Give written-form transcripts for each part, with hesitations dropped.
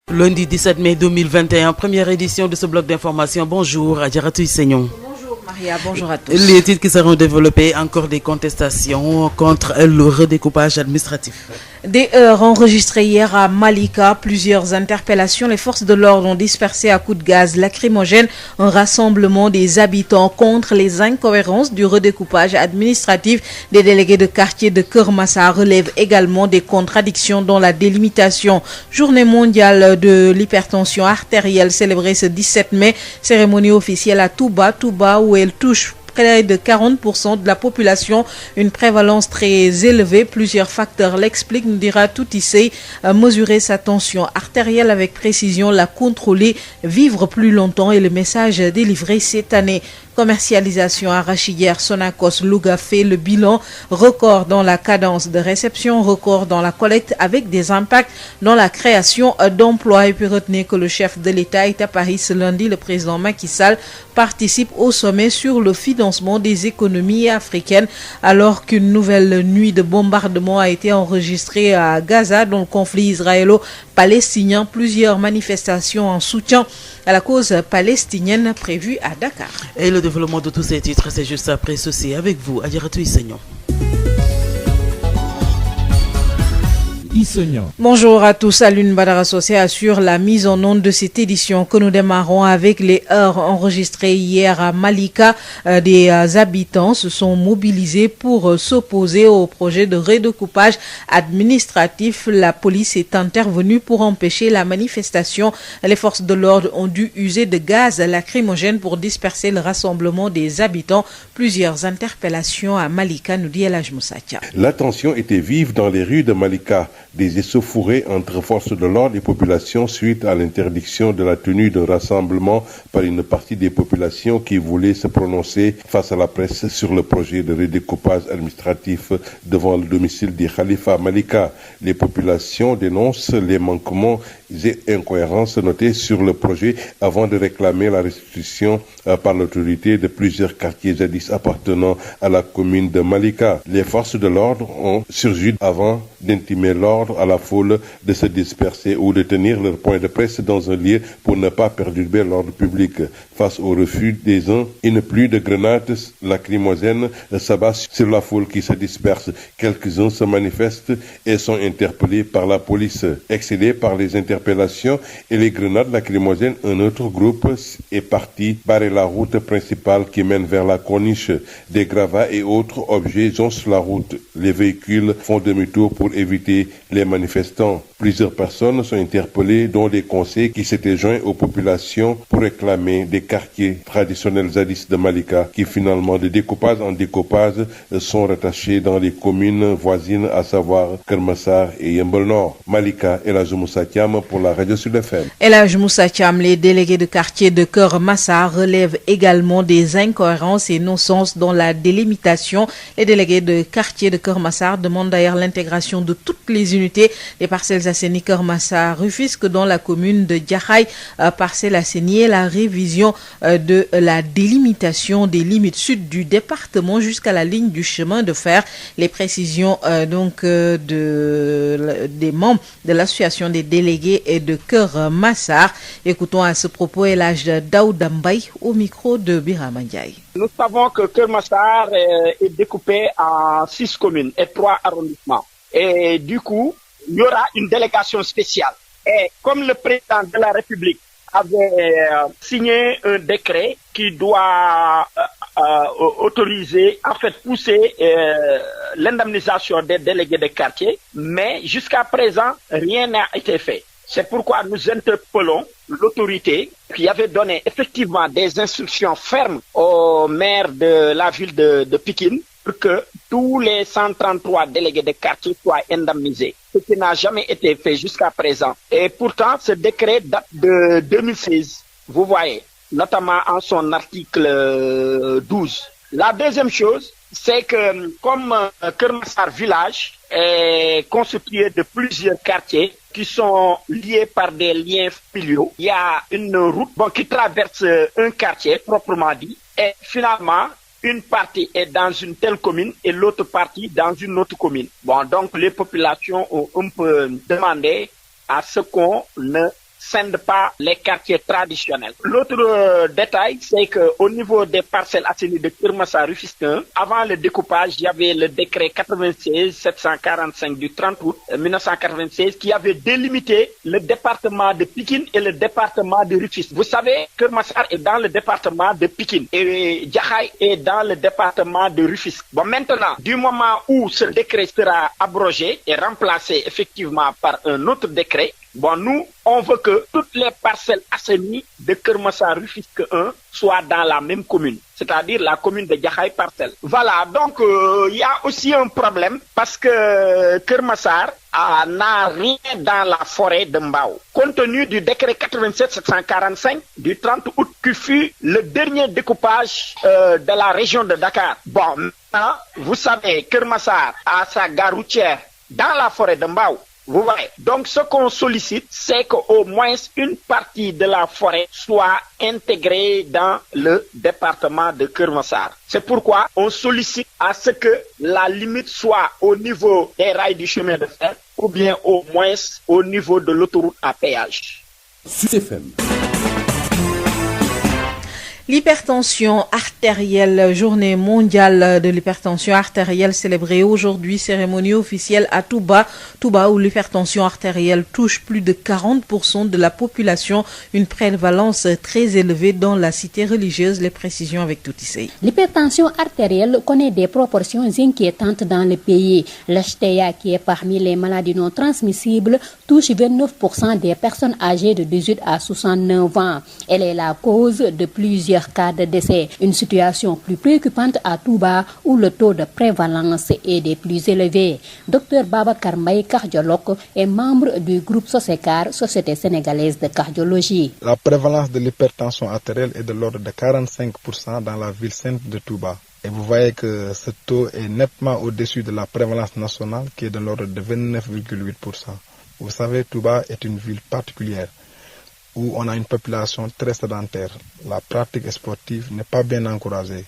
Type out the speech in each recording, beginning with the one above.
Lundi 17 mai 2021, première édition de ce bloc d'information. Bonjour, Adjaratou Seignon. Bonjour Maria, bonjour à tous. Les titres qui seront développés, encore des contestations contre le redécoupage administratif. Des heurts enregistrés hier à Malika, plusieurs interpellations. Les forces de l'ordre ont dispersé à coups de gaz lacrymogène un rassemblement des habitants contre les incohérences du redécoupage administratif. Des délégués de quartier de Keur Massar relèvent également des contradictions dans la délimitation. Journée mondiale de l'hypertension artérielle célébrée ce 17 mai, cérémonie officielle à Touba où elle touche près de 40% de la population, une prévalence très élevée. Plusieurs facteurs l'expliquent, nous dira Toutissé. Mesurer sa tension artérielle avec précision, la contrôler, vivre plus longtemps et le message délivré cette année. Commercialisation arachidière Sonacos Louga fait le bilan, record dans la cadence de réception, record dans la collecte avec des impacts dans la création d'emplois. Et puis retenez que le chef de l'État est à Paris ce lundi. Le président Macky Sall participe au sommet sur le financement des économies africaines alors qu'une nouvelle nuit de bombardement a été enregistrée à Gaza dans le conflit israélo-palestinien. Plusieurs manifestations en soutien à la cause palestinienne prévues à Dakar. Et le développement de tous ces titres, c'est juste après ceci. Avec vous, Adjaratou Seignon. Bonjour à tous, Alune Badara Sosé assure la mise en onde de cette édition que nous démarrons avec les heurts enregistrés hier à Malika. Des habitants se sont mobilisés pour s'opposer au projet de redécoupage administratif. La police est intervenue pour empêcher la manifestation. Les forces de l'ordre ont dû user de gaz lacrymogène pour disperser le rassemblement des habitants. Plusieurs interpellations à Malika, nous dit Elhaj Moussatia. La tension était vive dans les rues de Malika. Des échauffourées entre forces de l'ordre et populations suite à l'interdiction de la tenue d'un rassemblement par une partie des populations qui voulaient se prononcer face à la presse sur le projet de redécoupage administratif devant le domicile des Khalifa Malika. Les populations dénoncent les manquements et incohérences notées sur le projet avant de réclamer la restitution par l'autorité de plusieurs quartiers jadis appartenant à la commune de Malika. Les forces de l'ordre ont surgi avant d'intimer l'ordre à la foule de se disperser ou de tenir leur point de presse dans un lieu pour ne pas perturber l'ordre public. Face au refus des uns, une pluie de grenades lacrymogènes s'abat sur la foule qui se disperse. Quelques-uns se manifestent et sont interpellés par la police. Excédés par les interpellations et les grenades lacrymogènes, un autre groupe est parti barrer la route principale qui mène vers la corniche. Des gravats et autres objets joncent la route. Les véhicules font demi-tour pour éviter les manifestants. Plusieurs personnes sont interpellées, dont des conseillers qui s'étaient joints aux populations pour réclamer des quartiers traditionnels jadis de Malika, qui finalement, de découpage en découpage, sont rattachés dans les communes voisines, à savoir Keur Massar et Yeumbeul Nord. Malika, Elhaj Moussa Thiam pour la radio Sud FM. Elhaj Moussa Thiam, les délégués de quartier de Keur Massar relèvent également des incohérences et non-sens dans la délimitation. Les délégués de quartier de Keur Massar demandent d'ailleurs l'intégration de toutes les unités des Parcelles Assainies Keur Massar Rufisque dans la commune de Diakhaye. Parcelles Assainies et la révision de la délimitation des limites sud du département jusqu'à la ligne du chemin de fer. Les précisions des membres de l'association des délégués et de Keur Massar. Écoutons à ce propos Elhaj Daouda Mbaye au micro de Birama Ndiaye. Nous savons que Keur Massar est découpé en 6 communes et 3 arrondissements. Et du coup, il y aura une délégation spéciale. Et comme le président de la République avait signé un décret qui doit autoriser, en fait, pousser l'indemnisation des délégués de quartier, mais jusqu'à présent, rien n'a été fait. C'est pourquoi nous interpellons l'autorité qui avait donné effectivement des instructions fermes au maire de la ville de Pikine pour que tous les 133 délégués de quartier soient indemnisés, ce qui n'a jamais été fait jusqu'à présent. Et pourtant, ce décret date de 2016, vous voyez, notamment en son article 12. La deuxième chose, c'est que comme Keur Massar village est constitué de plusieurs quartiers qui sont liés par des liens filiaux, il y a une route qui traverse un quartier proprement dit, et finalement, une partie est dans une telle commune et l'autre partie dans une autre commune. Donc les populations ont un peu demandé à ce qu'on ne scindent pas les quartiers traditionnels. L'autre détail, c'est que au niveau des Parcelles Assainies de Keur Massar Rufisque 1, avant le découpage, il y avait le décret 96-745 du 30 août 1996 qui avait délimité le département de Pikine et le département de Rufisque. Vous savez, Keur Massar est dans le département de Pikine et Jaxaay est dans le département de Rufisque. Bon, maintenant, du moment où ce décret sera abrogé et remplacé effectivement par un autre décret, bon, nous, on veut que toutes les Parcelles Assainies de Keur Massar Rufisque 1 soient dans la même commune, c'est-à-dire la commune de Jaxaay Parcelles. Voilà, donc il y a aussi un problème parce que Keur Massar n'a rien dans la forêt de Mbao. Compte tenu du décret 87-745 du 30 août qui fut le dernier découpage de la région de Dakar. Bon, maintenant, vous savez, Keur Massar a sa gare routière dans la forêt de Mbao. Vous voyez. Donc, ce qu'on sollicite, c'est qu'au moins une partie de la forêt soit intégrée dans le département de Keur Massar. C'est pourquoi on sollicite à ce que la limite soit au niveau des rails du chemin de fer ou bien au moins au niveau de l'autoroute à péage. L'hypertension artérielle, journée mondiale de l'hypertension artérielle célébrée aujourd'hui, cérémonie officielle à Touba où l'hypertension artérielle touche plus de 40% de la population, une prévalence très élevée dans la cité religieuse. Les précisions avec Toutissé. L'hypertension artérielle connaît des proportions inquiétantes dans le pays. L'HTA, qui est parmi les maladies non transmissibles, touche 29% des personnes âgées de 18 à 69 ans. Elle est la cause de plusieurs cas de décès. Une situation plus préoccupante à Touba où le taux de prévalence est des plus élevés. Dr Babacar Mbaye, cardiologue, est membre du groupe Sosecar, Société sénégalaise de cardiologie. La prévalence de l'hypertension artérielle est de l'ordre de 45% dans la ville sainte de Touba. Et vous voyez que ce taux est nettement au-dessus de la prévalence nationale qui est de l'ordre de 29,8%. Vous savez, Touba est une ville particulière où on a une population très sédentaire. La pratique sportive n'est pas bien encouragée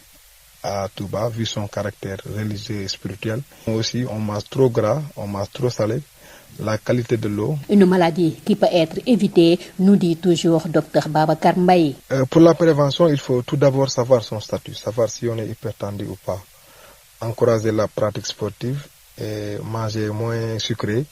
à Touba, vu son caractère religieux et spirituel. Aussi, on mange trop gras, on mange trop salé, la qualité de l'eau. Une maladie qui peut être évitée, nous dit toujours Dr Babacar Mbaye. Pour la prévention, il faut tout d'abord savoir son statut, savoir si on est hypertendu ou pas. Encourager la pratique sportive et manger moins sucré,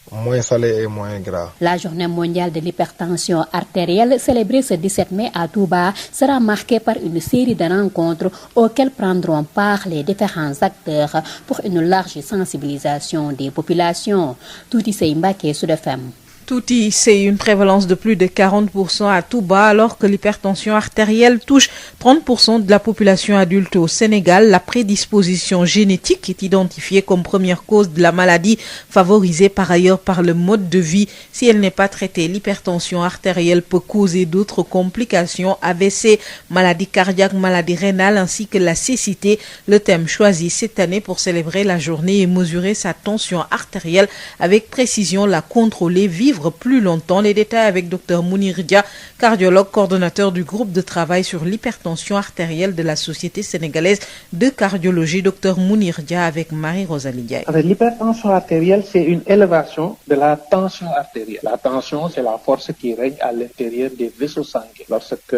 moins salé et moins gras. La journée mondiale de l'hypertension artérielle, célébrée ce 17 mai à Touba, sera marquée par une série de rencontres auxquelles prendront part les différents acteurs pour une large sensibilisation des populations. Toutissé Mbacké, Sud FM. Touti, c'est une prévalence de plus de 40% à Touba, alors que l'hypertension artérielle touche 30% de la population adulte au Sénégal. La prédisposition génétique est identifiée comme première cause de la maladie, favorisée par ailleurs par le mode de vie. Si elle n'est pas traitée, l'hypertension artérielle peut causer d'autres complications, AVC, maladie cardiaque, maladie rénale ainsi que la cécité. Le thème choisi cette année pour célébrer la journée est mesurer sa tension artérielle avec précision, la contrôler, vivre plus longtemps. Les détails avec Dr Mounir Dia, cardiologue, coordonnateur du groupe de travail sur l'hypertension artérielle de la Société sénégalaise de cardiologie. Dr Mounir Dia avec Marie-Rosalie Ndiaye. L'hypertension artérielle, c'est une élévation de la tension artérielle. La tension, c'est la force qui règne à l'intérieur des vaisseaux sanguins. Lorsque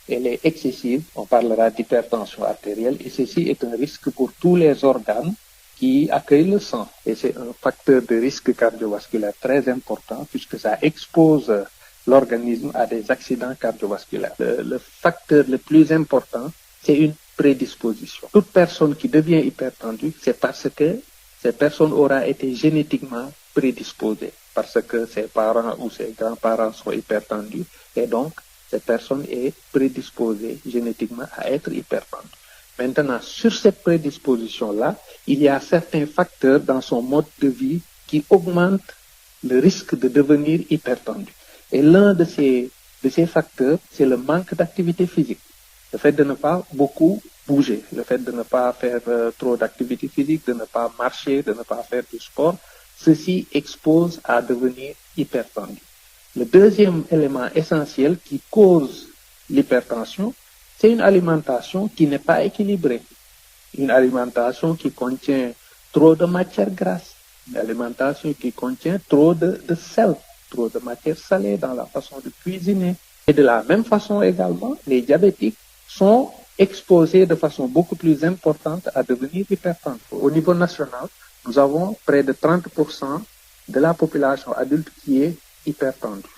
elle est excessive, on parlera d'hypertension artérielle et ceci est un risque pour tous les organes qui accueille le sang. Et c'est un facteur de risque cardiovasculaire très important puisque ça expose l'organisme à des accidents cardiovasculaires. Le facteur le plus important, c'est une prédisposition. Toute personne qui devient hypertendue, c'est parce que cette personne aura été génétiquement prédisposée, parce que ses parents ou ses grands-parents sont hypertendus et donc cette personne est prédisposée génétiquement à être hypertendue. Maintenant, sur cette prédisposition-là, il y a certains facteurs dans son mode de vie qui augmentent le risque de devenir hypertendu. Et l'un de ces facteurs, c'est le manque d'activité physique. Le fait de ne pas beaucoup bouger, le fait de ne pas faire trop d'activité physique, de ne pas marcher, de ne pas faire du sport, ceci expose à devenir hypertendu. Le deuxième élément essentiel qui cause l'hypertension, c'est une alimentation qui n'est pas équilibrée. Une alimentation qui contient trop de matières grasses. Une alimentation qui contient trop de sel. trop de matière salée dans la façon de cuisiner. Et de la même façon également, les diabétiques sont exposés de façon beaucoup plus importante à devenir hypertendus. Au niveau national, nous avons près de 30% de la population adulte qui est hypertendue.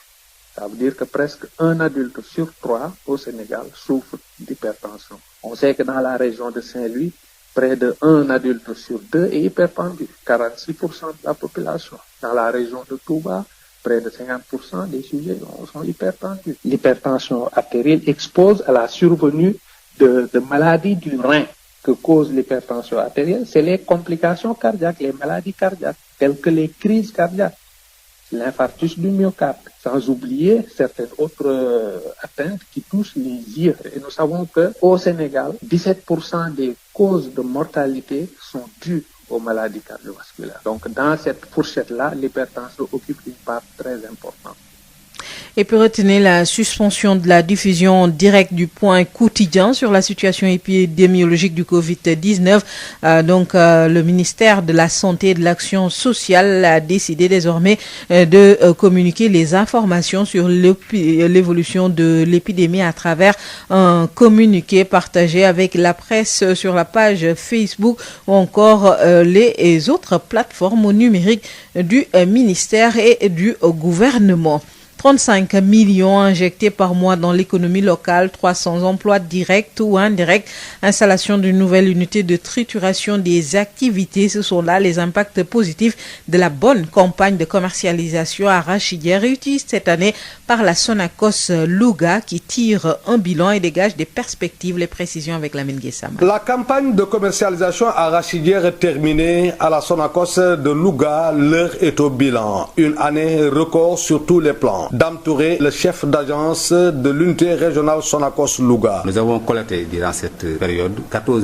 Ça veut dire que presque un adulte sur 3 au Sénégal souffre d'hypertension. On sait que dans la région de Saint-Louis, près de 1 adulte sur 2 est hypertendu, 46% de la population. Dans la région de Touba, près de 50% des sujets sont hypertendus. L'hypertension artérielle expose à la survenue de maladies du rein. Que cause l'hypertension artérielle, c'est les complications cardiaques, les maladies cardiaques, telles que les crises cardiaques, l'infarctus du myocarde, sans oublier certaines autres atteintes qui touchent les yeux. Et nous savons qu'au Sénégal, 17% des causes de mortalité sont dues aux maladies cardiovasculaires. Donc dans cette fourchette-là, l'hypertension occupe une part très importante. Et puis retenez la suspension de la diffusion directe du point quotidien sur la situation épidémiologique du Covid-19. Le ministère de la Santé et de l'Action sociale a décidé désormais de communiquer les informations sur l'évolution de l'épidémie à travers un communiqué partagé avec la presse sur la page Facebook ou encore les autres plateformes numériques du ministère et du gouvernement. 35 millions injectés par mois dans l'économie locale, 300 emplois directs ou indirects, installation d'une nouvelle unité de trituration des activités. Ce sont là les impacts positifs de la bonne campagne de commercialisation arachidière réussie cette année par la Sonacos Louga qui tire un bilan et dégage des perspectives. Les précisions avec Lamine Guessama. La campagne de commercialisation arachidière est terminée à la Sonacos de Louga. L'heure est au bilan. Une année record sur tous les plans. Dame Touré, le chef d'agence de l'unité régionale Sonacos Louga. Nous avons collecté durant cette période 14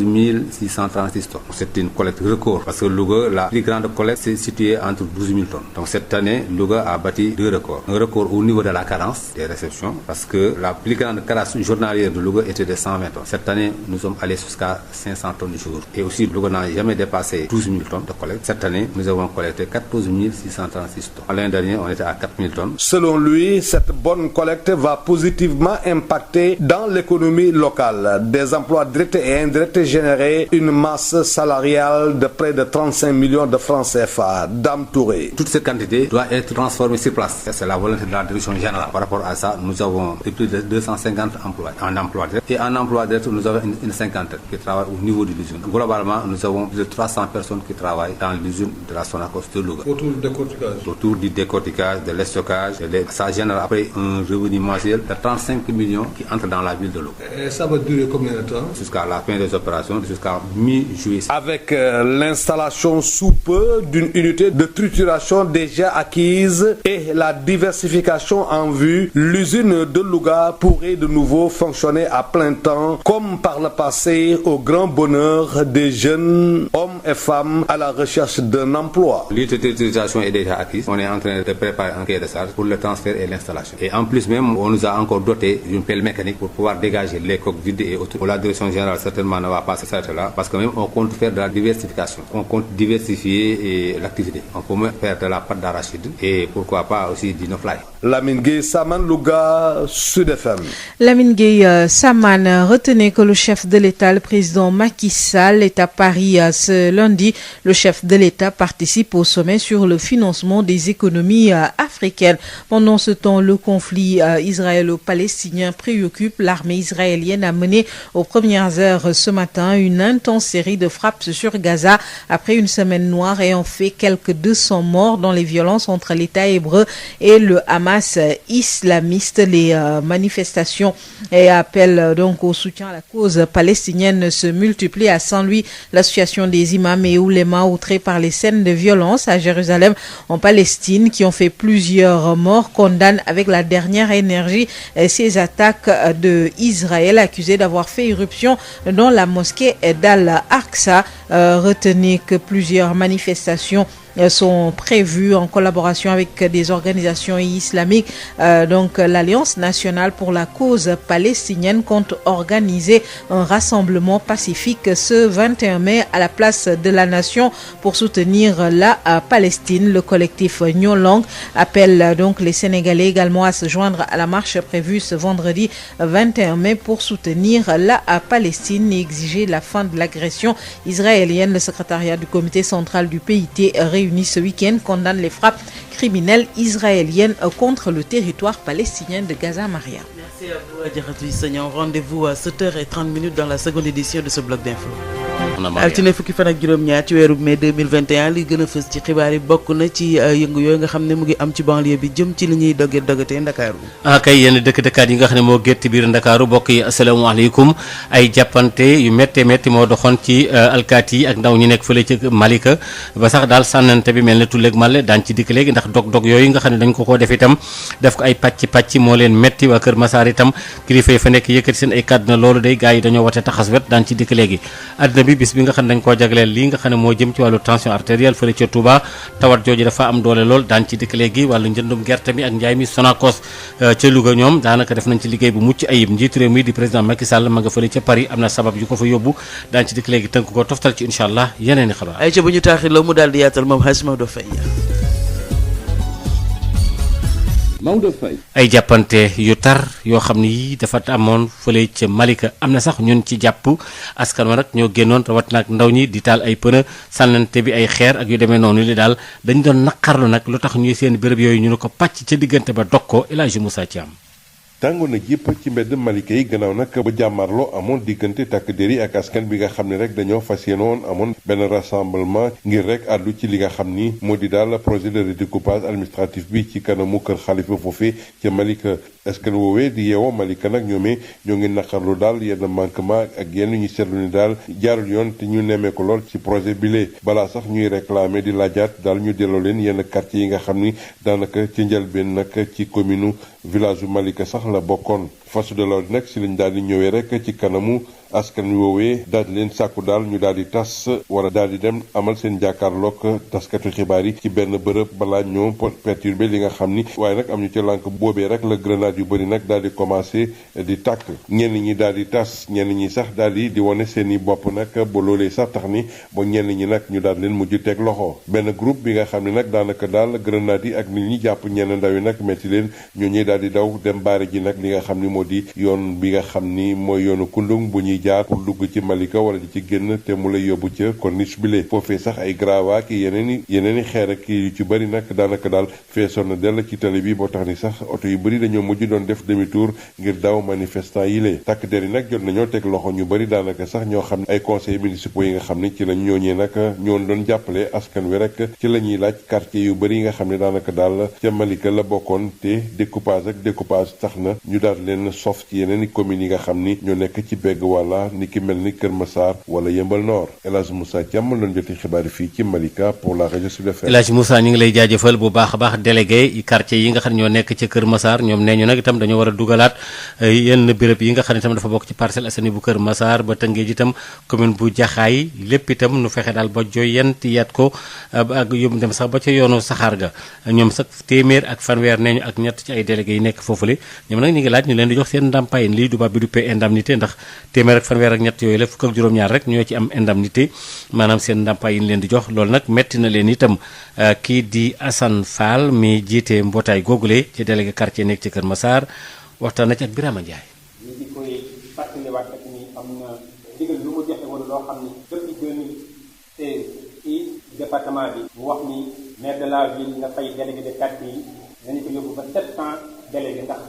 636 tonnes. C'est une collecte record parce que Louga, la plus grande collecte, s'est située entre 12 000 tonnes. Donc cette année, Louga a bâti 2 records. Un record au niveau de la carence des réceptions parce que la plus grande carence journalière de Louga était de 120 tonnes. Cette année, nous sommes allés jusqu'à 500 tonnes du jour. Et aussi, Louga n'a jamais dépassé 12 000 tonnes de collecte. Cette année, nous avons collecté 14 636 tonnes. L'année dernière, on était à 4 000 tonnes. Selon lui, cette bonne collecte va positivement impacter dans l'économie locale. Des emplois directs et indirects générés, une masse salariale de près de 35 millions de francs CFA. Dame Touré. Toute cette quantité doit être transformée sur place. C'est la volonté de la direction générale. Par rapport à ça, nous avons plus de 250 emplois en emploi direct. Et en emploi direct, nous avons une cinquantaine qui travaillent au niveau de l'usine. Globalement, nous avons plus de 300 personnes qui travaillent dans l'usine de la Sonacos de Louga. Autour du décortiquage. Autour du décortiquage, de l'estockage, ça génère après un revenu mensuel de 35 millions qui entre dans la ville de Louga. Et ça va durer combien de temps? Jusqu'à la fin des opérations, jusqu'à mi-juillet. Avec l'installation sous peu d'une unité de trituration déjà acquise et la diversification en vue, l'usine de Louga pourrait de nouveau fonctionner à plein temps comme par le passé au grand bonheur des jeunes hommes et femmes à la recherche d'un emploi. L'unité de trituration est déjà acquise. On est en train de préparer un cahier de charge pour le transfert et l'installation. Et en plus même, on nous a encore doté d'une pelle mécanique pour pouvoir dégager les coques vides et autres. La direction générale certainement ne va pas s'arrêter là parce que même on compte faire de la diversification. On compte diversifier l'activité. On peut même faire de la pâte d'arachide et pourquoi pas aussi du no-fly. Lamine Gueye Saman, Louga, Sud FM. Lamine Gueye Saman, retenez que le chef de l'État, le président Macky Sall, est à Paris ce lundi. Le chef de l'État participe au sommet sur le financement des économies africaines. Pendant ce temps, le conflit israélo-palestinien préoccupe. L'armée israélienne a mené aux premières heures ce matin une intense série de frappes sur Gaza après une semaine noire ayant fait quelques 200 morts dans les violences entre l'État hébreu et le Hamas islamiste. Les manifestations et appels donc au soutien à la cause palestinienne se multiplient à Saint-Louis. L'association des imams et oulémas outrés par les scènes de violence à Jérusalem en Palestine qui ont fait plusieurs morts condamnent avec la dernière énergie ces attaques de Israël accusé d'avoir fait irruption dans la mosquée d'Al-Aqsa. retenez que plusieurs manifestations sont prévues en collaboration avec des organisations islamiques. Donc l'Alliance nationale pour la cause palestinienne compte organiser un rassemblement pacifique ce 21 mai à la place de la Nation pour soutenir la Palestine. Le collectif Ñoo Lank appelle donc les Sénégalais également à se joindre à la marche prévue ce vendredi 21 mai pour soutenir la Palestine et exiger la fin de l'agression israélienne. Le secrétariat du comité central du PIT réuni ce week-end condamne les frappes criminelles israéliennes contre le territoire palestinien de Gaza. Maria. Merci à vous, Adjaratou Sagnan. Rendez-vous à 7h30 dans la seconde édition de ce bloc d'info. altine fukki fan ak juróom-ñaar ci weeru mai 2021 li gën a fës ci xibaar yi bokk na ci yëngu yooyu nga xam ne mu ngi am ci banlieue bi jëm ci li ñuy dogatee Ndakaaru. kay yenn dëkk-dëkkaat yi nga xam ne moo gétt biir Ndakaaru bokk yi asalaamaaleykum ay jàppante yu métti moo doxoon ci alkaati yi ak ndaw ñi nekk fële ci Malika ba sax daal sànnante bi mel ne tulleeg male daan ci dikk léegi ndax dog-dog yooyu nga xam ne dañ ko def itam def ko ay pàcc moo leen métti waa Kër Masaar itam kilifa yi fa nekk yëkkati seen ay kàddu na loolu day gars yi dañoo wate taxas wet daan ci dikk léegi àddina bi bis bi nga xam ne dañ koo jagleel lii nga xam ne moo jëm ci wàllu tension artérielle fële ca Touba tawat jooju dafa am doole lool daan ci dikk léegi wàllu njëndum gerte mi ak njaay mi Sonacos ca Louga ñoom daanaka def nañ ci liggéey bu mucc ayib njiitu réew mi di président Macky Sall ma nga fële ca Paris am na sabab yu ko fa yóbbu daan ci dikk léegi tënk ko toftal ci incha allah yeneen i xabaar ay ca bu ñu taaxi la mu daal di yaatal moom Hadj Maodo Faye. ay jàppante yu tar yoo xam ne yii dafa amoon fële ca Malika am na sax ñun ci jàpp askan wa nag ñoo génnoon rawat nag ndaw ñi di taal ay pëna sànnante bi ay xeer ak yu demee noonu li daal dañ doon naqarlu nag lu tax ñuy seen béréb yooyu ñu ne ko pàcc ca diggante ba dog ko El Hadji Moussa Thiam. tàngoon na jépp ci mbedd Malika yi gannaaw nag ba jàmmarloo amoon diggante takk der yi ak askan bi nga xam ne rek dañoo fas yéene woon amoon benn rassemblement ngir rek àddu ci li nga xam ni moo di daal projet de redécoupage administratif bi ci kanamu kër xalifa foofee ca Malika askan woowee di yeewoo Malika nag ñoomee ñoo ngi naqarlu daal yenn manquement ak yenn ñu seetlu ni daal jaarul yoon te ñu nemmee ko lool ci projet bi lee balaa sax ñuy réclamer di laajaat daal ñu delloo leen yenn quartier yi nga xam ni daanaka ci njëlbeen nag ci commune village bu Malika sax la bokkoon force de l'ordre nag si lañ daal di ñëwee rek ci kanamu askan wi woowee daal di leen sàkku daal ñu daal di tas wala daal di dem amal seen jàkkaarloog taskatu xibaar yi ci benn bërëb balaa ñoo perturbé li nga xam ni waaye nag am ñu ci lànk boobee rek la grenade yu bëri nag daal di commencé di tàkk ñenn ñi daal di tas ñenn ñi sax daal di wane seen i bopp nag ba loolee sax tax ni ba ñenn ñi nag ñu daal leen mujj teg loxo benn groupe bi nga xam ne nag daanaka daal grenade yi ak nit ñi jàpp ñenn ndaw yi nag metti leen ñooñuy daal di daw dem baare ji nag li nga xam ni moo di yoon bi nga xam ni mooy yoonu kundung bu ñuy jaar pour dugg ci Malika wala di ci génn te mu lay yóbbu ca corniche bi lee foofee sax ay grava ki yeneen i xeer ak yu ci bëri nag daanaka daal feesoon na dell ci tali bi boo tax ni sax oto yu bëri dañoo mujj doon def demi tour ngir daw manifestant yi lee takk der yi nag jot nañoo teg loxo ñu bëri daanaka sax ñoo xam ne ay conseils municipaux yi nga xam ne ci lañ ñooñee nag ñoon doon jàppale askan wi rek ci la ñuy laaj quartier yu bëri yi nga xam ne daanaka daal ca Malika la bokkoon te découpage tax na ñu daal leen sof ci yeneen i communes yi nga xam ni ñoo nekk ci begg wala ni ki mel ni Kër Massar wala Yëmbal Nord El Hadji Moussa Thiam doon joti xibaar fii ci Malika pour la rajo Sud FM. El Hadji Moussa ñu ngi lay jaajëfal bu baax a baax délégué yi quartier yi nga xam ne ñoo nekk ci Kër Massar ñoom nee ñu nag itam dañoo war a dugalaat yenn béréb yi nga xam ne itam dafa bokk ci Parcelles Assainies bu Kër Massar ba Tëngéej itam commune bu Jaxaay lépp itam nu fexe daal ba joyantiyaat ko ak yóbbu dem sax ba ca yoonu saxaar ga ñoom sax téeméer ak fanweer nee ñu ak ñett ci ay délégué yi nekk foofule ñoom nag ñu ngi laaj ñu leen di jox seen ndàmpaay lii tubaab bi du paie indemnité ndax téeméer ak fanweer ak ñett yooyu la fukk ak juróom-ñaar rek ñoo ci am indemnité maanaam seen ndàmpaay yi ñu leen di jox loolu nag metti na leen itam kii di Assane Fall mi jiite mbootaay googule ci délégué quartier nekk ci Kër Massar waxtaan na ci ak Birama Ndiaye. ñu di koy fàttaliwaat rek ni am na ndigal lu mu joxe woon loo xam ni depuis 2016 ci département bi mu wax ni maire de la ville nga fay délégué de quartier yi nañu ko yóbbu ba 700 délégué ndax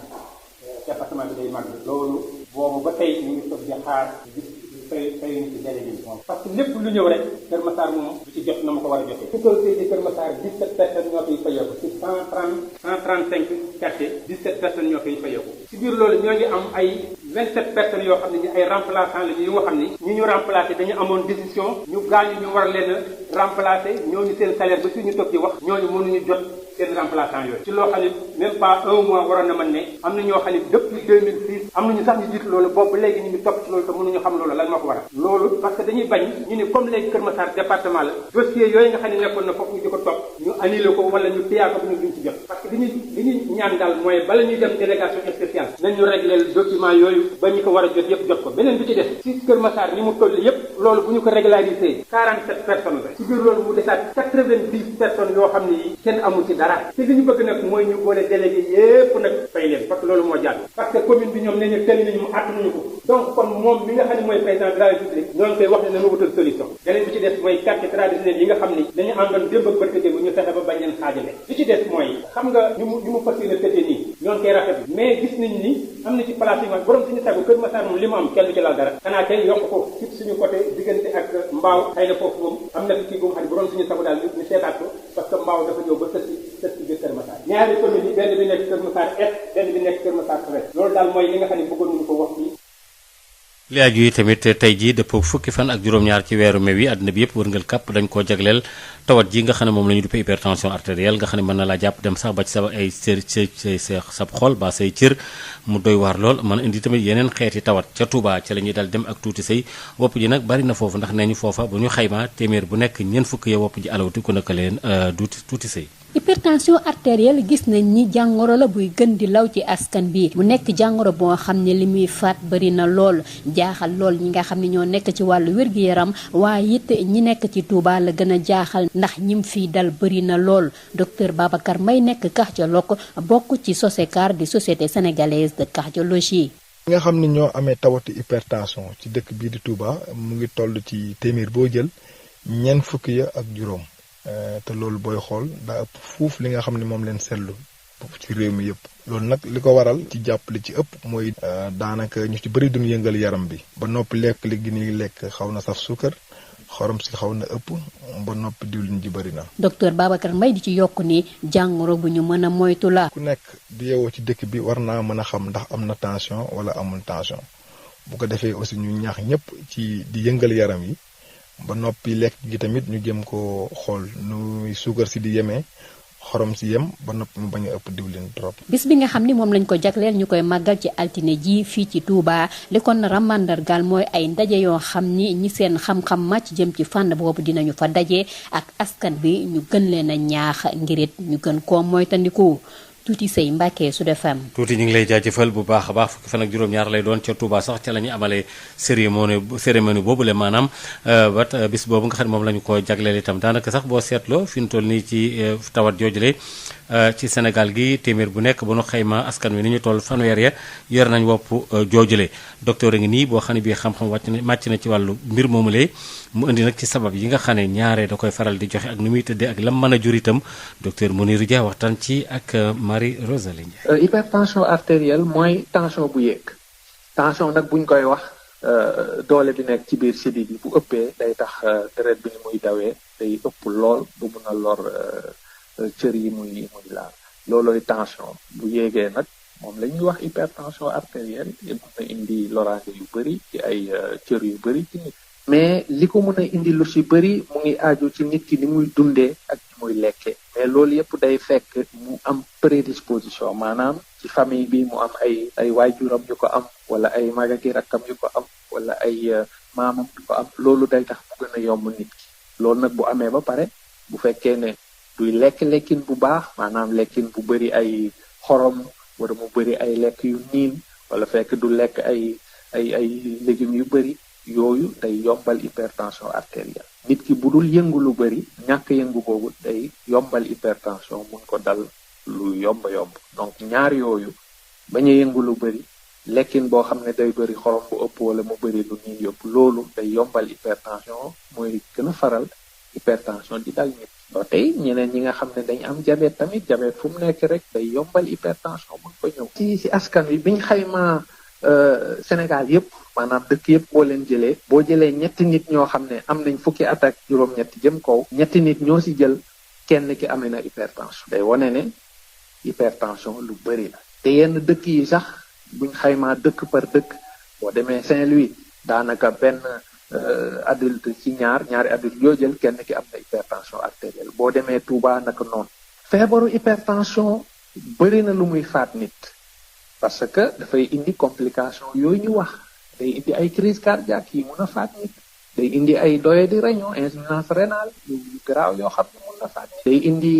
département bi day màgg loolu boobu ba tey ñu ngi toog di xaar gis fay ñu ci délégué bi moom parce que lépp lu ñëw rek Kër Massar moom du ci jot na ma ko war a jotee autorité di Kër Massar 17 personnes ñoo koy fayeeku ci 135 quartiers 17 personnes ñoo koy fayeeku ci biir loolu ñoo ngi am ay 27 personnes yoo xam ne ñu ay remplaçants la ñu nga xam ni ñi ñu remplacé dañu amoon décision ñu gaañu ñu war leen a remplacé ñooñu seen salaire ba fi ñu toog di wax ñooñu mënuñu jot seen remplaçant yooyu ci loo xam ne même pas un mois waroon na mën ne am na ñoo xam ne depuis 2006 am nañu sax ñu jiitu loolu boobu léegi ñu ngi topp ci loolu te mënuñu xam loolu lan moo ko waral loolu parce que dañuy bañ ñu ne comme léegi Kër Massar département la dossier yooyu nga xam ne nekkoon na foofu ñu di ko topp ñu annulé ko wala ñu téyaa ko bu ñu duñ ci jot parce que li ñuy ñaan daal mooy bala ñuy dem délégation spéciale nañu régler document yooyu ba ñu ko war a jot yëpp jot ko beneen bi ci def ci Kër Massar ni mu toll yëpp loolu bu ñu ko régularisé 47 personnes la ci biir loolu mu desaat 90 personnes yoo xam ne yi kenn amul ci dara te li ñu bëgg nag mooy ñu boole délégué yépp nag fay leen parce que loolu moo jàll parce que commune bi ñoom ne ñu tëli nañu mu àttanuñu ko donc kon moom mi nga xam ne mooy président de la République ñoo ngi koy wax ne nañu wutal solution beneen bi ci des mooy quartier traditionnel yi nga xam ni dañu àndoon démb ak barke démb ñu fexe ba bañ leen xaajale li ci des mooy xam nga ñu mu fas yéene tëddee nii ñoo ngi koy rafetlu mais gis nañ ni am na ci place yi ma borom suñu sagu Kër Massar moom li mu am kenn du ci laal dara xanaa kay yokk ko ci suñu côté diggante ak mbaaw xëy na foofu moom am na fi kii boobu xam ne borom suñu sagu daal ñu seetaat ko parce que mbaaw dafa ñëw ba sës ci biir Kër Massar ñaari commune yi benn bi nekk Kër Massar Est benn bi nekk Kër Massar Ouest loolu daal mooy li nga xam ne bëggoon nañu ko wax fii. li aju yi tamit tey jii dëppoo fukki fan ak juróom-ñaar ci weeru mai wi àddina bi yëpp wërngal kàpp dañ koo jagleel tawat ji nga xam ne moom la ñu duppee hypertension artérielle nga xam ne mën na laa jàpp dem sax ba ci sa ay sab xol ba say cër mu doy waar lool mën a indi tamit yeneen xeeti tawat ca Touba ca la ñuy dal dem ak tuuti say wopp ji nag bari na foofu ndax nee ñu foofa bu ñu xaymaa téeméer bu nekk ñeent fukk ya wopp ji alawti ku naka leen tuuti say hypertension artérielle gis nañ ni jàngoro la buy gën di law ci askan bi mu nekk jàngoro boo xam ne li muy faat bari na lool jaaxal lool ñi nga xam ne ñoo nekk ci wàllu wér-gu-yaram waaye it ñi nekk ci Touba la gën a jaaxal ndax ñim fii dal bari na lool docteur Babacar Mbaye nekk cardiologue bokk ci SOSECAR di société sénégalaise de cardiologie. ñi nga xam ne ñoo amee tawati hypertension ci dëkk bii di Touba mu ngi toll ci téeméer boo jël ñeent fukk ya ak juróom. te loolu booy xool daa ëpp fuuf li nga xam ne moom leen seetlu ci réew mi yëpp loolu nag li ko waral ci jàppale ci ëpp mooy daanaka ñu ci bëri duñu yëngal yaram bi ba noppi lekk li gi ñuy lekk xaw na saf suukar xorom si xaw na ëpp ba noppi diwlin ji bëri na. docteur Babacar Mbaye di ci yokk ni jàngoro bu ñu mën a moytu la. ku nekk di yeewoo ci dëkk bi war naa mën a xam ndax am na tension wala amul tension bu ko defee aussi ñu ñaax ñëpp ci di yëngal yaram yi. ba noppi lekk gi tamit ñu jëm ko xool nu suukar si di yemee xorom si yem ba noppi mu bañ a ëpp diwlin trop. bis bi nga xam ni moom lañ ko jagleel ñu koy màggal ci altine ji fii ci Touba li kon ramandargal mooy ay ndaje yoo xam ni ñi seen xam-xam màcc jëm ci fànn boobu dinañu fa daje ak askan bi ñu gën leen a ñaax ngirit ñu gën koo moytandiku. tuuti say Mbàkke Sud FM. tuuti ñu ngi lay jaajëfal bu baax a baax fukki fan ak juróom-ñaar lay doon ca Touba sax ca la ñuy amalee cérémonie boobule maanaam bis boobu nga xam ne moom la ñu ko jagleel itam daanaka sax boo seetloo fi ñu toll nii ci tawat joojule ci Sénégal gi téeméer bu nekk bu nu xayma askan wi ni ñu toll fanweer ya yor nañ wopp joojule docteur a ngi nii boo xam ne bii xam-xam màcc na ci wàllu mbir moomulee mu indi nag ci sabab yi nga xam ne ñaare da koy faral di joxe ak nu muy tëddee ak lam mën a jur itam docteur Mounirou Dia waxtaan ci ak Marie Rosalie Ndiaye. Hypertension artérielle mooy tension bu yéeg tension nag buñ koy wax doole bi nekk ci biir sidit bi bu ëppee day tax deret bi ni muy dawee day ëpp lool bu mun a lor cër yi muy laal loolooy tension bu yéegee nag moom la ñuy wax hypertension artérielle mën na indi loraange yu bëri ci ay cër yu bëri ci nit mais li ko mën a indi lu ci bëri mu ngi aju ci nit ki ni muy dundee ak ni muy lekkee mais loolu yëpp day fekk mu am prédisposition maanaam ci famille bi mu am ay waajuram yu ko am wala ay magaki rakkam yu ko am wala ay maamam yu ko am loolu day tax mu gën a yomb nit ki loolu nag bu amee ba pare bu fekkee ne duy lekkin bu baax maanaam lekkin bu bëri ay xorom wala mu bëri ay lekk yu niin wala fekk du lekk ay légumes yu bëri yooyu day yombal hypertension artérielle nit ki bu dul yëngu lu bëri ñàkk yëngu boobu day yombal hypertension mun ko dal lu yomb donc ñaar yooyu bañ a yëngu lu bëri lekkin boo xam ne day bëri xorom bu ëpp wala mu bëri lu niin yëpp loolu day yombal hypertension mooy gën a faral hypertension di dal nit ba tey ñeneen ñi nga xam ne dañ am diabète tamit diabète fu mu nekk rek day yombal hypertension mun ko ñëw ci askan wi biñ xaymaa Sénégal yëpp maanaam dëkk yëpp boo leen jëlee boo jëlee ñetti nit ñoo xam ne am nañ fukki at ak juróom-ñetti jëm kaw ñetti nit ñoo ci jël kenn ki amee na hypertension day wane ne hypertension lu bëri la te yenn dëkk yi sax buñ xaymaa dëkk par dëkk boo demee Saint-Louis daanaka benn adulte ci ñaari adulte yoo jël kenn ki am na hypertension artérielle boo demee Touba naka noonu feebaru hypertension bëri na lu muy faat nit parce que dafay indi complication yooyu ñu wax day indi ay crise cardiaque yi mun a faat nit day indi ay doye di réunion insuffisance rénale yu garaaw yoo xam ne mun na faat nit day indi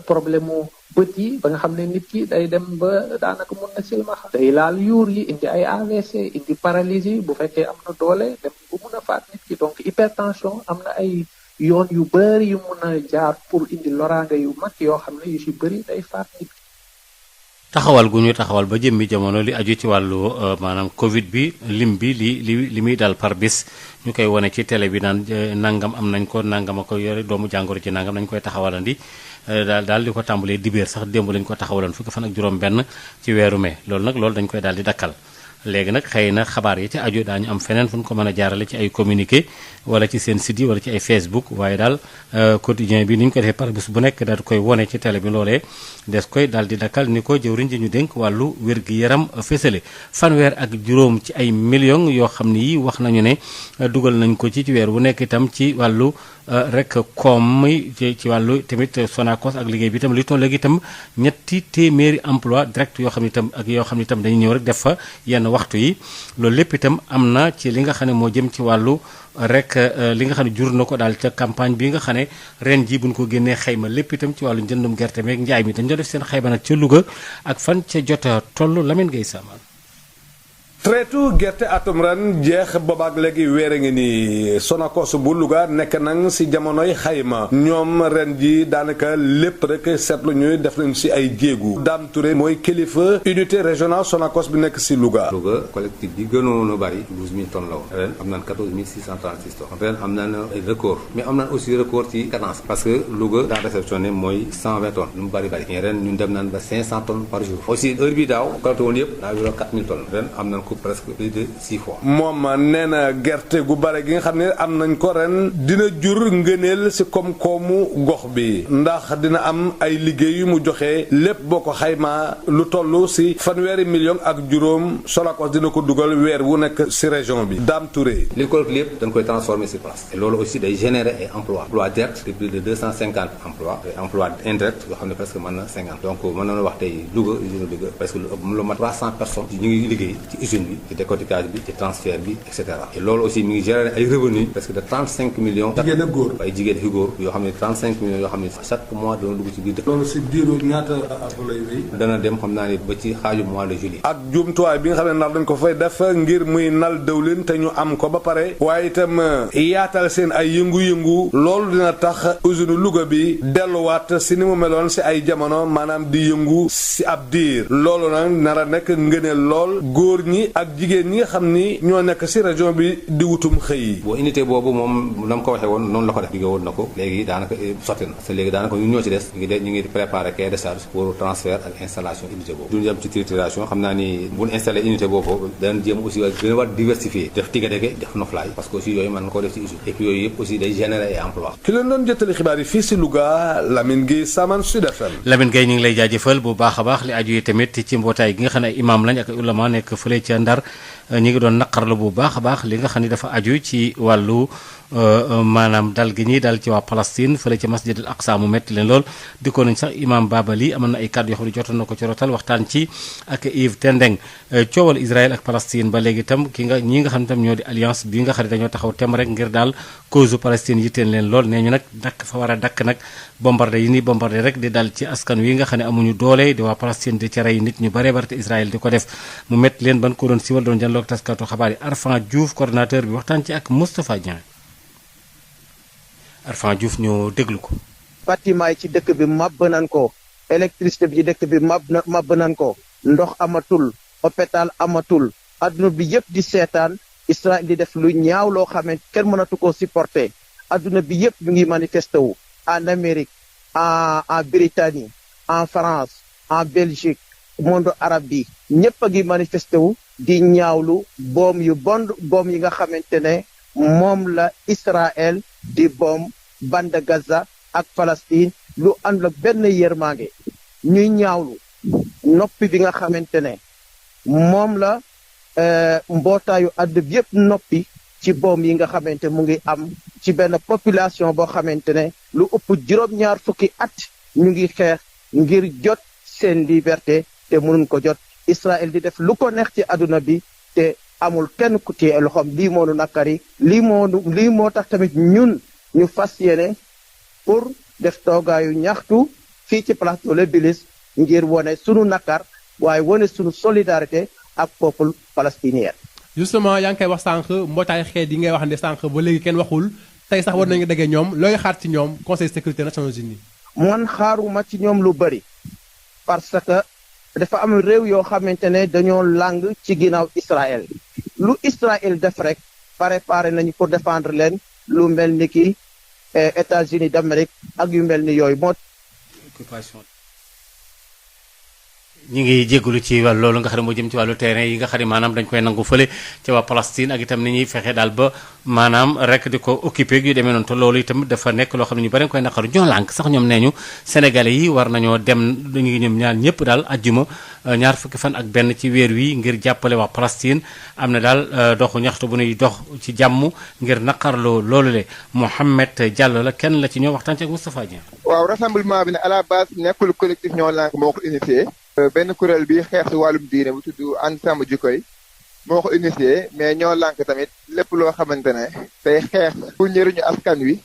problème mu bët yi ba nga xam ne nit ki day dem ba daanaka mun na silmaxa day laal yuur yi indi ay AVC indi paralysie bu fekkee am na doole dem ba mun a faat nit ki donc hypertension am na ay yoon yu bëri yu mun a jaar pour indi loraange yu mag yoo xam ne yu si bëri day faat nit ki. taxawal gu ñu taxawal ba jëmmi jamono li aju ci wàllu maanaam Covid bi lim bi li muy dal par bis ñu koy wane ci télé bi naan nangam am nañ ko nangam a ko yore doomu jàngoro ci nangam nañ koy taxawalandi daal di ko tàmbalee dibéer sax démb lañ ko taxawaloon fukki fan ak juróom-benn ci weeru mai loolu dañ koy daal di dakkal. léegi nag xëy na xabaar yi ci aju daañu am feneen fu ñu ko mën a jaarale ci ay communiqué wala ci seen site yi wala ci ay Facebook waaye daal quotidien bi ni ñu ko defee par bés bu nekk daal di koy wone ci télé bi loolee des koy daal di dakkal ni ko jëwriñ ji ñu dénk wàllu wér-gi-yaram fésale fanweer ak juróom ci ay millions yoo xam ne yi wax nañu ne dugal nañ ko ci weer bu nekk itam ci wàllu rek koom ci wàllu tamit Sonacos ak liggéey bi itam li toll itam ñetti téeméeri emploi direct yoo xam ne itam ak yoo xam ne itam dañuy ñëw rek def fa yenn waxtu yi loolu lépp itam am na ci li nga xam ne moo jëm ci wàllu rek li nga xam ne jur na ko daal ca campagne bi nga xam ne ren ji buñ ko génnee xayma lépp itam ci wàllu njëndum gerte meeg njaay mi dañoo def seen xayma nag ca Louga ak fan ca jota toll Lamine Gueye Samal traitu gerte atum ren jeex boobaak léegi weer a ngi ni Sonacos bu Louga nekk nang si jamonoy xayma ñoom ren ji daanaka lépp rek seetlu ñuy def nañ si ay jéegu Dame Touré mooy kilifa unité régionale Sonacos bi nekk si Louga. Louga collectif bi gënoon a bari 12000 tonnes la woon ren am naan 14636 tonnes ren am naan ay record mais am naan aussi record ci cadence parce que Louga daa réceptionné mooy 120 tonnes lu mu bari mais ren ñun dem naan ba 500 tonnes par jour aussi heure bi daaw collecté woon yëpp daa wéroon 4000 tonnes ren am nañ ko presque plus de 6 fois. moom nee na gerte gu bare gi nga xam ne am nañ ko ren dina jur ngëneel si koom-koomu gox bi ndax dina am ay liggéey yu mu joxe lépp boo ko xaymaa lu toll si fanweeri million ak juróom Sonacos dina ko dugal weer wu nekk si région bi. Dame Touré. li ko lépp dañ koy transformer sur place et loolu aussi day générer ay emploi direct de plus de 250 emplois et emploi indirect yoo xam ne presque mën na 50 donc mën na wax tey Louga usine Louga parce que lu mat 300 personnes ñu ngi liggéey ci usine bi ci décortiquage bi ci transfert bi et cetera et loolu aussi mi ngi générer ay revenus presque de 35 millions. jigéen ak góor ay jigéen ak góor yoo xam ne 35 millions yoo xam ne chaque mois dana dugg ci biir dëkk. loolu si diiru ñaata at lay wéy. dana dem xam naa ne ba ci xaaju mois de juillet. ak jumtuwaay bi nga xam ne nar dañ ko fay def ngir muy nal dëwlin te ñu am ko ba pare waaye itam yaatal seen ay yëngu-yëngu loolu dina tax usine Louga bi delluwaat si ni mu meloon si ay jamono maanaam di yëngu si ab diir loolu nag nar a nekk ngëneel lool góor ñi ak jigéen ñi nga xam ni ñoo nekk si région bi di wutum xëy. boo unité boobu moom na mu ko waxee woon noonu la ko def liggéey woon na ko léegi daanaka sotti na parce que léegi daanaka ñun ñoo ci des ñu ngi préparé cahier de charge pour transfert ak installation unité boobu duñu dem ci trituration xam naa ni bu ñu installé unité boobu danañ jéem aussi gën a war diversifier def tigadege def noflaay parce que aussi yooyu mën na ko def ci usine et puis yooyu yëpp aussi day générer ay emploi. ki leen doon jottali xibaar yi fii si Louga Lamine Gueye Saman Sud FM. Lamine Gueye ñu ngi lay jaajëfal bu baax a baax li aju yi tamit ci mbootaay gi nga xam ne imam lañ ak ulama nekk fële ca Ndar ñi ngi doon naqarlu bu baax a baax li nga xam ne dafa aju ci wàllu maanaam dal gi ñuy dal ci waa Palestine fële ci masjid al aqsa mu metti leen lool di ko nañ sax imam Babali amoon na ay kàddu yoo xam ne jotoon na ko ci rotal waxtaan ci ak Yves Tendeng coowal Israël ak Palestine ba léegi itam ñi nga xam ne tam ñoo di alliance bi nga xam ne dañoo taxaw tem rek ngir daal cause Palestine yitteel leen lool nee ñu nag dakk fa war a dakk nag bombardé yi ni bombardé rek di dal ci askan wi nga xam ne amuñu doole di waa Palestine di ci rey nit ñu bare bare te Israël di ko def mu metti leen ban ko doon siwal doon janloog taskatu xabaar yi Arfan Diouf coordinateur bi waxtaan ci ak Moustapha Dieng Arfan Diouf ñoo déglu ko. bâtiment yi ci dëkk bi màbb nañ ko électricité bi ci dëkk bi màbb nañ ko ndox amatul hôpital amatul adduna bi yëpp di seetaan Israël di def lu ñaaw loo xamante kenn mënatu ko supporter adduna bi yëpp ñu ngi manifesté wu en Amérique en Britannie en France en Belgique monde arabe bi ñëpp a ngi manifesté wu di ñaawlu boom yu boom yi nga xamante ne moom la Israël di boom bande Gaza ak Palestine lu ànd ak benn yërmande ñuy ñaawlu noppi bi nga xamante ne moom la mbootaayu àdd bi yëpp noppi ci boom yi nga xamante mu ngi am ci benn population boo xamante ne lu ëpp juróom-ñaar fukki at ñu ngi xeex ngir jot seen liberté te mënuñ ko jot Israël di def lu ko neex ci àdduna bi te amul kenn ku téye loxoom lii moo nu nakari lii moo tax tamit ñun ñu fas yéene pour def toogaayu ñaxtu fii ci place de l'Obélisque ngir wone sunu nakar waaye wone sunu solidarité ak peuple palestinien. justement yaa ngi koy wax sànq mbootaay xeet yi ngay wax ne sànq ba léegi kenn waxul tey sax war nañu déggee ñoom looy xaar ci ñoom conseil sécurité Nations Unies. man xaaruma ci ñoom lu bari parce que dafa am réew yoo xamante ne dañoo làng ci ginnaaw Israël lu Israël def rek préparé nañu pour défendre leen lu mel ni ki États-Unis d'Amérique ak yu mel ni yooyu moo. ñi ngi jégalu ci wàllu loolu nga xam ne moo jëm ci wàllu terrain yi nga xam ne maanaam dañ koy nangu fële ci waa Palestine ak itam ni ñuy fexe daal ba maanaam rek di ko occupé yu demee noonu te loolu itam dafa nekk loo xam ne ñu bari koy naqaru ñoo lànk sax ñoom nee ñu sénégalais yi war nañoo dem dañuy ñoom ñaar ñëpp daal ajjuma ñaar fukki fan ak benn ci weer wi ngir jàppale waa Palestine am na daal doxu ñaxtu bu nuy dox ci jàmm ngir naqarloo loolu le Mohamed Diallo la kenn la ci ñoo waxtaan ci ak Moustapha Dieng. waaw rassemblement bi ne à la base nekkul collectif ñoo lànk moo ko initié. benn kuréel bi xeex si wàllum diine bu tudd ànd sàmm jikko yi moo ko initié mais ñoo lànk tamit lépp loo xamante ne tey xeex bu njëriñu askan wi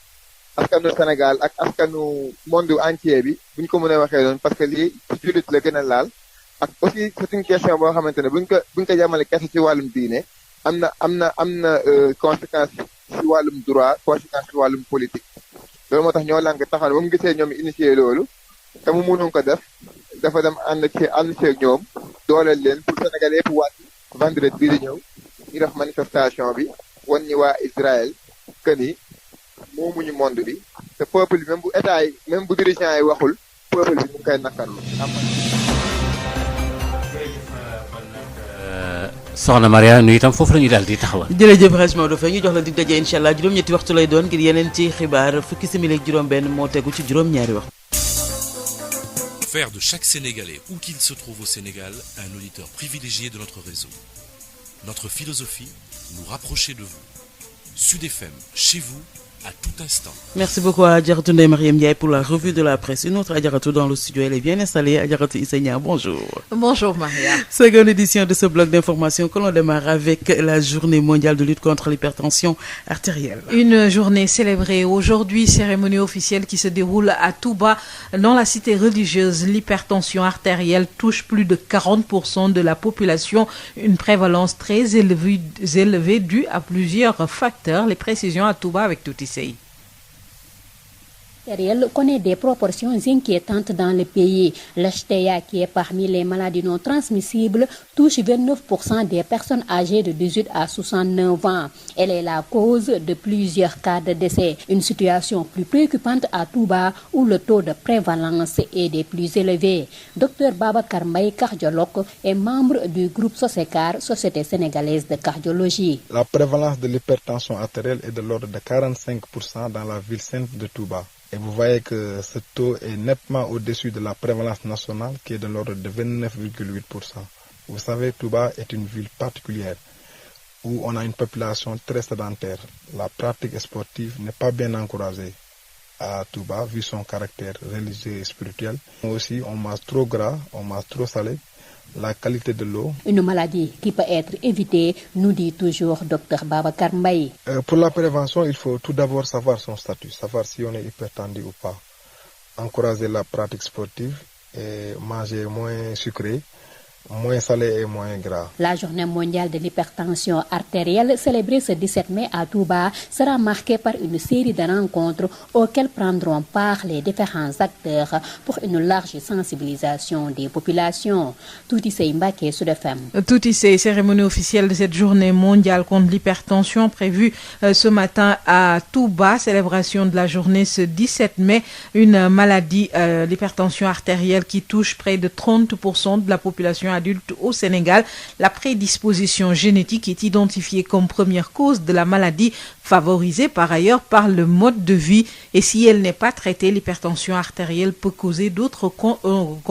askanu Sénégal ak askanu monde entier bi buñ ko mën a waxee noonu parce que lii ci jullit la gën a laal ak aussi c'est une question boo xamante ne buñ ko jamale kese ci wàllum diine am na conséquence si wàllum droit conséquence si wàllum politique loolu moo tax ñoo lànk taxaw ba mu gisee ñoom initié loolu te mu mënoon ko def dafa dem ànd ci ñoom dooleel leen pour Sénégal yëpp wàcc vendredi bii di ñëw ñu def manifestation bi wan ñi waa Israël que ni moomuñu monde bi te peuple bi même bu état yi même bu dirigeant yi waxul peuple bi ñu ngi koy nakarlu. soxna Maria nu itam foofu la ñuy daal di taxawal. jërëjëf Hadj Maodo Faye ñu jox la dig daje incha allah juróom-ñetti waxtu lay doon ngir yeneen ci xibaar fukki simili ak juróom-benn moo tegu ci juróom-ñaari waxtu. Faire de chaque Sénégalais, où qu'il se trouve au Sénégal, un auditeur privilégié de notre réseau. Notre philosophie, nous rapprocher de vous. Sud FM, chez vous, à tout instant. Merci beaucoup à Adjaratou Ndeye Mariam Ndiaye pour la revue de la presse. Une autre Adjaratou dans le studio, elle est bien installée. Adjaratou Issegna, bonjour. Bonjour Maria. Seconde édition de ce bloc d'information que l'on démarre avec la journée mondiale de lutte contre l'hypertension artérielle. Une journée célébrée aujourd'hui, cérémonie officielle qui se déroule à Touba. Dans la cité religieuse, l'hypertension artérielle touche plus de 40% de la population, une prévalence très élevée due à plusieurs facteurs. Les précisions à Touba avec Touti Sey. L'artérielle connaît des proportions inquiétantes dans le pays. L'HTA, qui est parmi les maladies non transmissibles, touche 29% des personnes âgées de 18 à 69 ans. Elle est la cause de plusieurs cas de décès. Une situation plus préoccupante à Touba, où le taux de prévalence est des plus élevés. Dr Babacar Mbaye, cardiologue, est membre du groupe Sosecar, Société sénégalaise de cardiologie. La prévalence de l'hypertension artérielle est de l'ordre de 45% dans la ville sainte de Touba. Et vous voyez que ce taux est nettement au-dessus de la prévalence nationale qui est de l'ordre de 29,8%. Vous savez, Touba est une ville particulière où on a une population très sédentaire. La pratique sportive n'est pas bien encouragée à Touba vu son caractère religieux et spirituel. Aussi, on mange trop gras, on mange trop salé. La qualité de l'eau. Une maladie qui peut être évitée, nous dit toujours Dr Babacar Mbaye. Pour la prévention, il faut tout d'abord savoir son statut, savoir si on est hypertendu ou pas. Encourager la pratique sportive et manger moins sucré, moins salé et moins gras. La journée mondiale de l'hypertension artérielle, célébrée ce 17 mai à Touba, sera marquée par une série de rencontres auxquelles prendront part les différents acteurs pour une large sensibilisation des populations. Touti Sey Mbacké, Sud FM. Touti Sey, cérémonie officielle de cette journée mondiale contre l'hypertension prévue ce matin à Touba. Célébration de la journée ce 17 mai. Une maladie, l'hypertension artérielle, qui touche près de 30% de la population adulte au Sénégal. La prédisposition génétique est identifiée comme première cause de la maladie. favorisée par ailleurs par le mode de vie. Et si elle n'est pas traitée, l'hypertension artérielle peut causer d'autres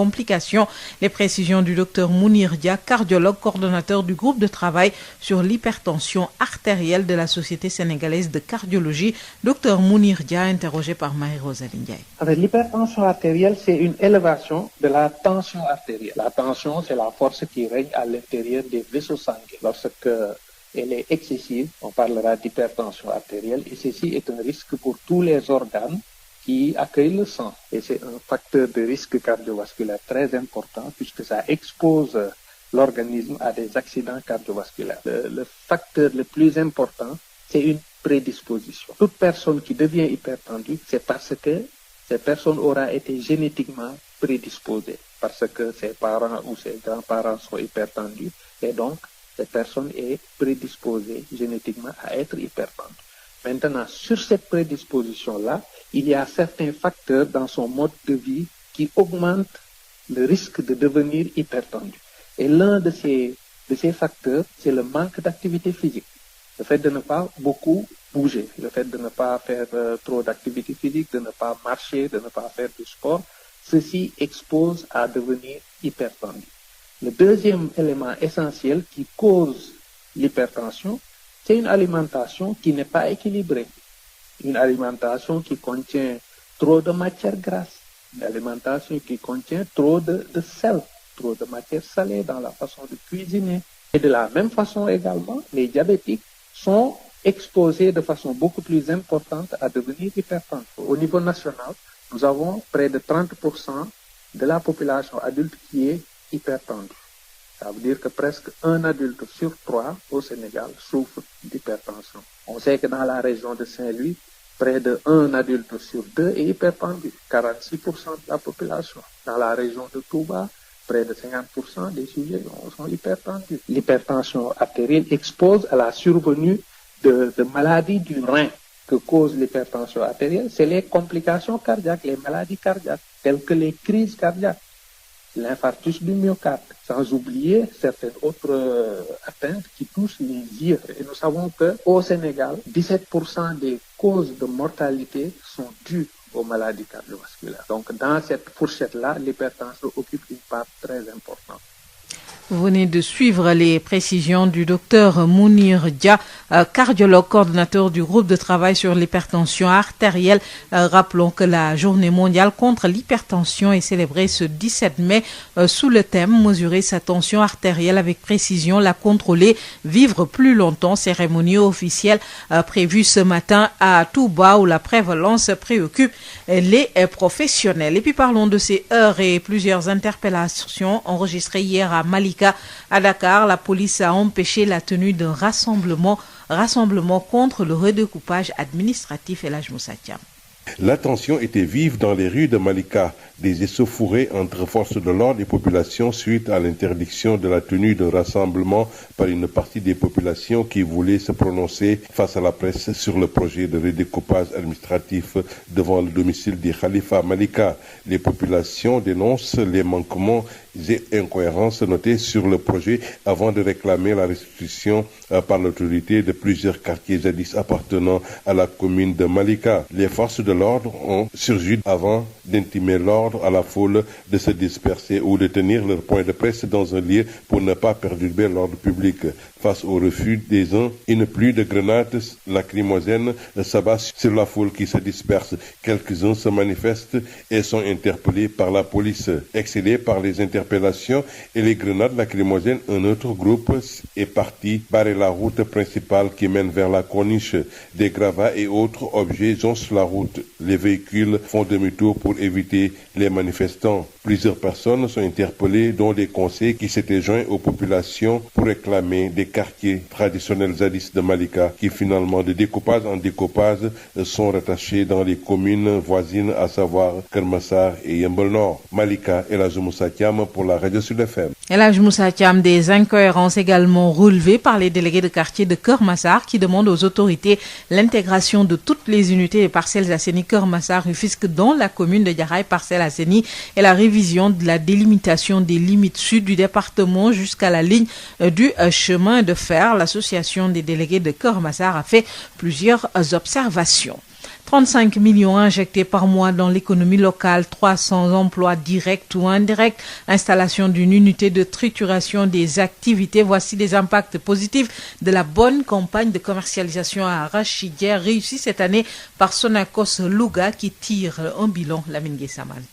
complications. Les précisions du docteur Mounir Dia, cardiologue, coordonnateur du groupe de travail sur l'hypertension artérielle de la Société sénégalaise de cardiologie. Docteur Mounir Dia, interrogé par Marie-Rosalie Ndiaye. L'hypertension artérielle, c'est une élévation de la tension artérielle. La tension, c'est la force qui règne à l'intérieur des vaisseaux sanguins. Lorsque elle est excessive, on parlera d'hypertension artérielle, et ceci est un risque pour tous les organes qui accueillent le sang. Et c'est un facteur de risque cardiovasculaire très important puisque ça expose l'organisme à des accidents cardiovasculaires. Le facteur le plus important, c'est une prédisposition. Toute personne qui devient hypertendue, c'est parce que cette personne aura été génétiquement prédisposée, parce que ses parents ou ses grands-parents sont hypertendus, et donc cette personne est prédisposée génétiquement à être hypertendue. Maintenant, sur cette prédisposition-là, il y a certains facteurs dans son mode de vie qui augmentent le risque de devenir hypertendu. Et l'un de ces facteurs, c'est le manque d'activité physique. Le fait de ne pas beaucoup bouger, le fait de ne pas faire trop d'activité physique, de ne pas marcher, de ne pas faire du sport, ceci expose à devenir hypertendu. Le deuxième élément essentiel qui cause l'hypertension, c'est une alimentation qui n'est pas équilibrée. Une alimentation qui contient trop de matière grasse, une alimentation qui contient trop de sel, trop de matière salée dans la façon de cuisiner. Et de la même façon également, les diabétiques sont exposés de façon beaucoup plus importante à devenir hypertendus. Au niveau national, nous avons près de 30% de la population adulte qui est hypertendue. Ça veut dire que presque un adulte sur 3 au Sénégal souffre d'hypertension. On sait que dans la région de Saint-Louis, près de 1 adulte sur 2 est hypertendu, 46% de la population. Dans la région de Touba, près de 50% des sujets sont hypertendus. L'hypertension artérielle expose à la survenue de maladies du rein que cause l'hypertension artérielle. C'est les complications cardiaques, les maladies cardiaques, telles que les crises cardiaques, l'infarctus du myocarde, sans oublier certaines autres atteintes qui touchent les yeux. Et nous savons qu'au Sénégal, 17% des causes de mortalité sont dues aux maladies cardiovasculaires. Donc dans cette fourchette-là, l'hypertension occupe une part très importante. Vous venez de suivre les précisions du docteur Mounir Dia, cardiologue, coordonnateur du groupe de travail sur l'hypertension artérielle. Rappelons que la journée mondiale contre l'hypertension est célébrée ce 17 mai sous le thème « Mesurer sa tension artérielle avec précision, la contrôler, vivre plus longtemps ». Cérémonie officielle prévue ce matin à Touba où la prévalence préoccupe les professionnels. Et puis parlons de ces heurts et plusieurs interpellations enregistrées hier à Malika. À Dakar, la police a empêché la tenue d'un rassemblement contre le redécoupage administratif. El Hadj Moussa Thiam. La tension était vive dans les rues de Malika, des échauffourées entre forces de l'ordre et populations suite à l'interdiction de la tenue d'un rassemblement par une partie des populations qui voulaient se prononcer face à la presse sur le projet de redécoupage administratif devant le domicile des Khalifa Malika. Les populations dénoncent les manquements et incohérences notées sur le projet avant de réclamer la restitution par l'autorité de plusieurs quartiers jadis appartenant à la commune de Malika. Les forces de l'ordre ont surgi avant d'intimer l'ordre à la foule de se disperser ou de tenir leur point de presse dans un lieu pour ne pas perturber l'ordre public. Face au refus des uns, une pluie de grenades lacrymogènes s'abat sur la foule qui se disperse. Quelques-uns se manifestent et sont interpellés par la police. Excédés par les interpellations et les grenades lacrymogènes, un autre groupe est parti barrer la route principale qui mène vers la corniche. Des gravats et autres objets joncent la route. Les véhicules font demi-tour pour éviter les manifestants. Plusieurs personnes sont interpellées, dont des conseillers qui s'étaient joints aux populations pour réclamer des quartiers traditionnels jadis de Malika qui finalement de découpage en découpage sont rattachés dans les communes voisines, à savoir Keur Massar et Yeumbeul Nord. Malika, El Hadj Moussa Thiam pour la radio Sud FM. El Hadj Moussa Thiam, des incohérences également relevées par les délégués de quartier de Keur Massar qui demandent aux autorités l'intégration de toutes les unités et Parcelles Assainies Keur Massar Rufisque dans la commune de Yaraï Parcelles Assainies et la révision de la délimitation des limites sud du département jusqu'à la ligne du chemin chemin de fer, l'association des délégués de Keur Massar a fait plusieurs observations. 35 millions injectés par mois dans l'économie locale, 300 emplois directs ou indirects, installation d'une unité de trituration des activités. Voici les impacts positifs de la bonne campagne de commercialisation arachidière réussie cette année par Sonacos Louga qui tire un bilan. Lamine Guessaman.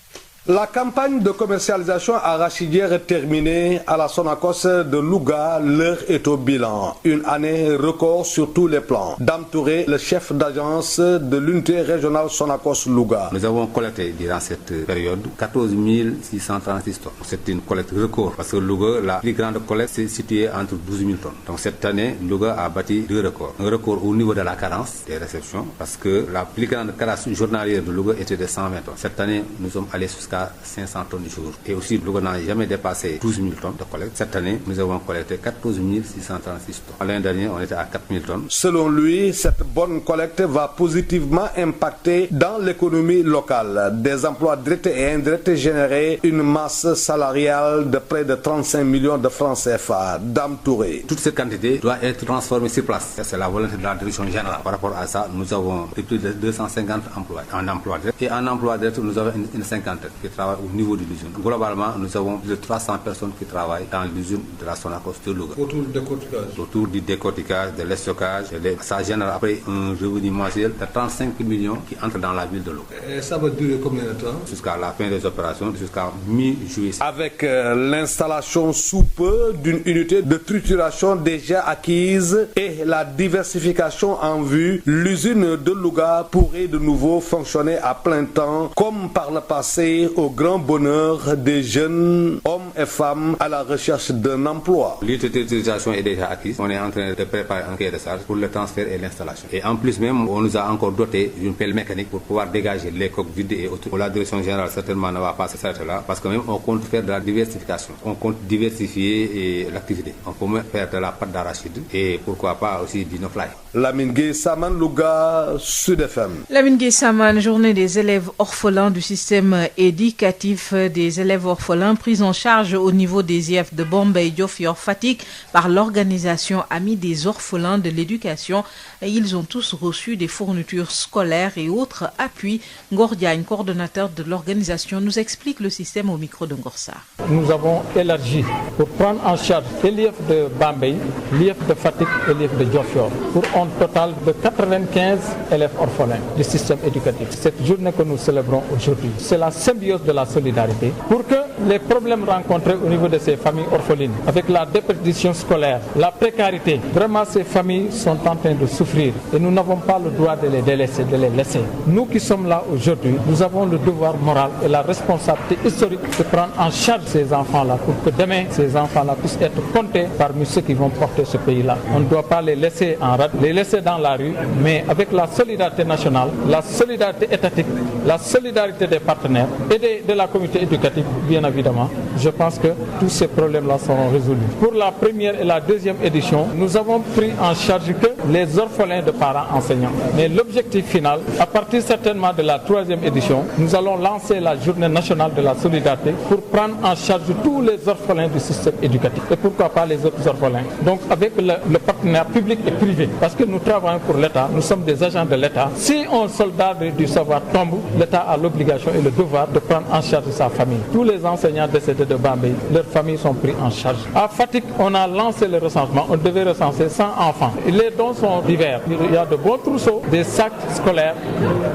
La campagne de commercialisation arachidière est terminée à la Sonacos de Louga. L'heure est au bilan. Une année record sur tous les plans. Dame Touré, le chef d'agence de l'unité régionale Sonacos Louga. Nous avons collecté durant cette période 14 636 tonnes. C'est une collecte record parce que Louga, la plus grande collecte, c'est située entre 12 000 tonnes. Donc cette année, Louga a bâti 2 records. Un record au niveau de la carence des réceptions parce que la plus grande carence journalière de Louga était de 120 tonnes. Cette année, nous sommes allés jusqu'à 500 tonnes du jour. Et aussi, Louga n'a jamais dépassé 12 000 tonnes de collecte. Cette année, nous avons collecté 14 636 tonnes. L'année dernière, on était à 4 000 tonnes. Selon lui, cette bonne collecte va positivement impacter dans l'économie locale. Des emplois directs et indirects générer une masse salariale de près de 35 millions de francs CFA. Dame Touré. Toute cette quantité doit être transformée sur place. C'est la volonté de la direction générale. Par rapport à ça, nous avons plus de 250 emplois en emploi direct. Et en emploi direct, nous avons une cinquantaine qui travaillent au niveau de l'usine. Globalement, nous avons plus de 300 personnes qui travaillent dans l'usine de la Sonacos de Louga. Autour du décortiquage. Autour du décortiquage, de l'estockage. Ça génère après un revenu mensuel de 35 millions qui entrent dans la ville de Louga. Et ça va durer combien de temps? Jusqu'à la fin des opérations, jusqu'à mi-juillet. Avec l'installation sous peu d'une unité de trituration déjà acquise et la diversification en vue, l'usine de Louga pourrait de nouveau fonctionner à plein temps comme par le passé au grand bonheur des jeunes hommes et femmes à la recherche d'un emploi. L'unité de trituration est déjà acquise. On est en train de préparer un cahier de charge pour le transfert et l'installation. Et en plus même, on nous a encore doté d'une pelle mécanique pour pouvoir dégager les coques vides et autres. La direction générale certainement ne va pas s'arrêter là parce que même on compte faire de la diversification. On compte diversifier l'activité. On peut même faire de la pâte d'arachide et pourquoi pas aussi du no-fly. Lamine Guessaman, Louga, Sud FM. Lamine Guessaman, journée des élèves orphelins du système éducatif des élèves orphelins pris en charge au niveau des IEF de Bombay, Diofior, Fatick par l'organisation Amis des orphelins de l'éducation. Ils ont tous reçu des fournitures scolaires et autres appuis. Ngordiagne, coordonnateur de l'organisation, nous explique le système au micro de Ngorsar. Nous avons élargi pour prendre en charge l'IEF de Bombay, l'IEF de Fatick et l'IEF de Diofior pour un total de 95 élèves orphelins du système éducatif. Cette journée que nous célébrons aujourd'hui, c'est la symbiose de la solidarité pour que les problèmes rencontrés au niveau de ces familles orphelines, avec la déperdition scolaire, la précarité, vraiment ces familles sont en train de souffrir et nous n'avons pas le droit de les délaisser, de les laisser. Nous qui sommes là aujourd'hui, nous avons le devoir moral et la responsabilité historique de prendre en charge ces enfants-là pour que demain, ces enfants-là puissent être comptés parmi ceux qui vont porter ce pays-là. On ne doit pas les laisser en rade, les laisser dans la rue, mais avec la solidarité nationale, la solidarité étatique, la solidarité des partenaires et de la communauté éducative, bien évidemment, je pense que tous ces problèmes-là seront résolus. Pour la première et la deuxième édition, nous avons pris en charge que les orphelins de parents enseignants. Mais l'objectif final, à partir certainement de la troisième édition, nous allons lancer la journée nationale de la solidarité pour prendre en charge tous les orphelins du système éducatif. Et pourquoi pas les autres orphelins. Donc avec le partenaire public et privé, parce que nous travaillons pour l'État, nous sommes des agents de l'État. Si un soldat du savoir tombe, l'État a l'obligation et le devoir de prendre en charge sa famille. Tous les enseignants décédés de Bombay, leurs familles sont pris en charge. À Fatick, on a lancé le recensement, on devait recenser 100 enfants. Les dons sont divers. Il y a de bons trousseaux, des sacs scolaires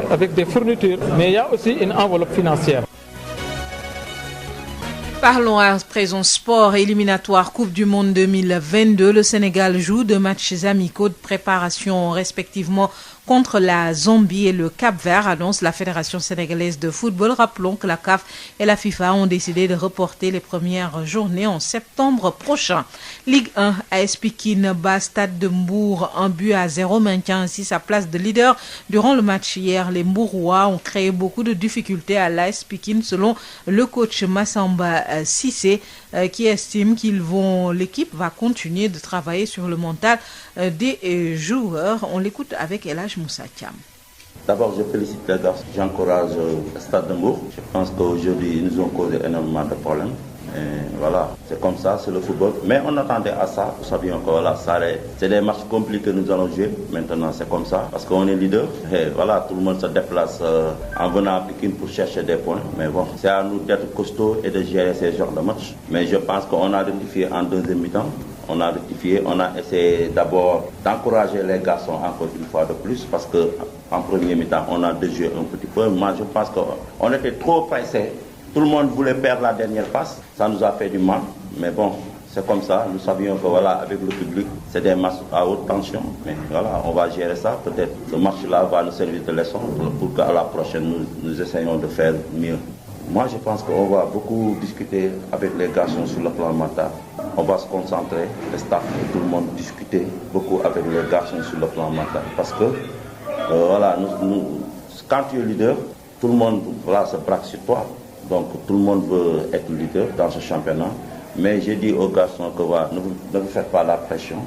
avec des fournitures, mais il y a aussi une enveloppe financière. Parlons à présent sport éliminatoire Coupe du Monde 2022. Le Sénégal joue 2 matchs amicaux de préparation respectivement contre la Zambie et le Cap-Vert, annonce la Fédération sénégalaise de football. Rappelons que la CAF et la FIFA ont décidé de reporter les premières journées en septembre prochain. Ligue 1, AS Pikine bat Stade de Mbour 1-0, maintient ainsi sa place de leader. Durant le match hier, les Mbourois ont créé beaucoup de difficultés à l'AS Pikine selon le coach Massamba Cissé qui estime l'équipe va continuer de travailler sur le mental des joueurs. On l'écoute avec Elhaj Moussa Thiam. D'abord, je félicite les garçons, j'encourage Stade de Mbour. Je pense qu'aujourd'hui, ils nous ont causé énormément de problèmes. Et voilà, c'est comme ça, c'est le football. Mais on attendait à ça. Nous savions que voilà, c'est des matchs compliqués que nous allons jouer. Maintenant, c'est comme ça, parce qu'on est leader. Et voilà, tout le monde se déplace en venant à Pékin pour chercher des points. Mais bon, c'est à nous d'être costauds et de gérer ces genres de matchs. Mais je pense qu'on a rectifié en deuxième mi-temps. On a rectifié, on a essayé d'abord d'encourager les garçons encore une fois de plus, parce qu'en premier mi-temps, on a déjoué un petit peu. Moi, je pense qu'on était trop pressés. Tout le monde voulait perdre la dernière passe. Ça nous a fait du mal. Mais bon, c'est comme ça. Nous savions que voilà, avec le public, c'est des matchs à haute tension. Mais voilà, on va gérer ça. Peut-être ce match-là va nous servir de leçon pour qu'à la prochaine, nous essayons de faire mieux. Moi, je pense qu'on va beaucoup discuter avec les garçons sur le plan mental. On va se concentrer, le staff et tout le monde discuter beaucoup avec les garçons sur le plan mental. Parce que, voilà, quand tu es leader, tout le monde se braque sur toi. Donc, tout le monde veut être leader dans ce championnat. Mais j'ai dit aux garçons que voilà, ne vous faites pas la pression.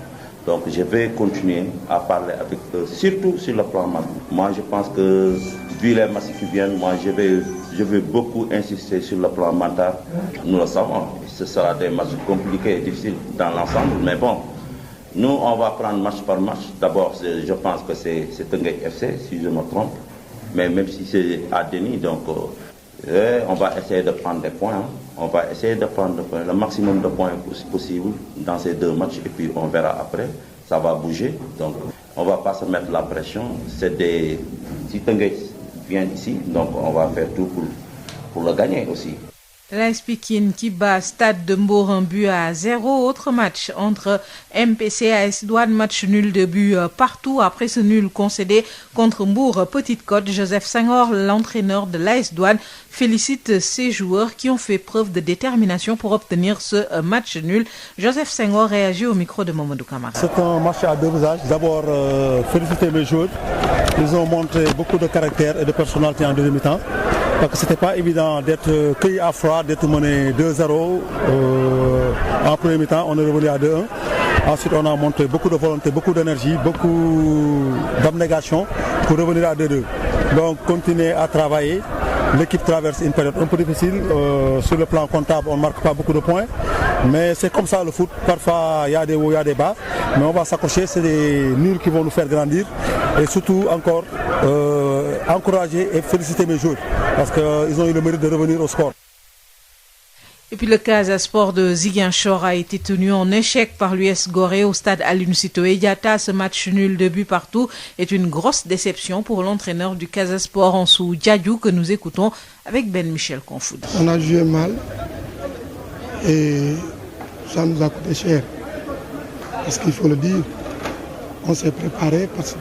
Donc, je vais continuer à parler avec eux, surtout sur le plan mental. Moi, je pense que, vu les matchs qui viennent, moi, je vais beaucoup insister sur le plan mental. Nous le savons, ce sera des matchs compliqués et difficiles dans l'ensemble. Mais bon, nous, on va prendre match par match. D'abord, je pense que c'est Teungueth FC, si je me trompe. Mais même si c'est à Denis, donc, on va essayer de prendre des points. Hein. On va essayer de prendre le maximum de points possible dans ces deux matchs. Et puis, on verra après. Ça va bouger. Donc, on ne va pas se mettre la pression. Si Teungueth vient ici, donc on va faire tout pour le gagner aussi. L'AS Pikine qui bat Stade de Mbour 1-0. Autre match entre MPC et AS Douanes, match nul de but partout. Après ce nul concédé contre Mbour Petite Côte, Joseph Senghor, l'entraîneur de l'AS Douanes, félicite ses joueurs qui ont fait preuve de détermination pour obtenir ce match nul. Joseph Senghor réagit au micro de Mamadou Camara. C'est un match à deux visages. D'abord, féliciter mes joueurs. Ils ont montré beaucoup de caractère et de personnalité en deuxième mi-temps. Parce que c'était pas évident d'être cueilli à froid, d'être mené 2-0 en premier mi-temps. On est revenu à 2-1. Ensuite, on a montré beaucoup de volonté, beaucoup d'énergie, beaucoup d'abnégation pour revenir à 2-2. Donc, continuer à travailler. L'équipe traverse une période un peu difficile. Sur le plan comptable, on ne marque pas beaucoup de points. Mais c'est comme ça le foot. Parfois, il y a des hauts, il y a des bas. Mais on va s'accrocher. C'est des nuls qui vont nous faire grandir. Et surtout, encore, encourager et féliciter mes joueurs. Parce qu'ils ont eu le mérite de revenir au score. Et puis le Casa Sport de Ziguinchor a été tenu en échec par l'US Gorée au stade Aline Sitoé Diatta. Ce match nul de but partout est une grosse déception pour l'entraîneur du Casa Sport Ansou Diadiou que nous écoutons avec Ben Michel Confoudi. On a joué mal et ça nous a coûté cher. Parce qu'il faut le dire, on s'est préparé parce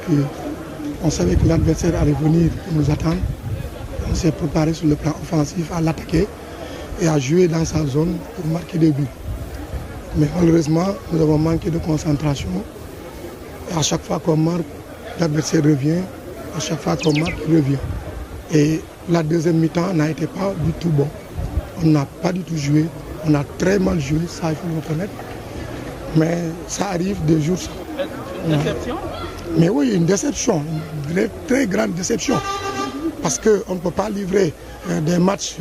qu'on savait que l'adversaire allait venir pour nous attendre. On s'est préparé sur le plan offensif à l'attaquer et à jouer dans sa zone pour marquer des buts. Mais malheureusement, nous avons manqué de concentration. Et à chaque fois qu'on marque, l'adversaire revient. À chaque fois qu'on marque, il revient. Et la deuxième mi-temps n'a été pas du tout bon. On n'a pas du tout joué. On a très mal joué, ça il faut le reconnaître. Mais ça arrive des jours. Une déception ? Mais oui, une déception. Une très grande déception. Parce qu'on ne peut pas livrer des matchs,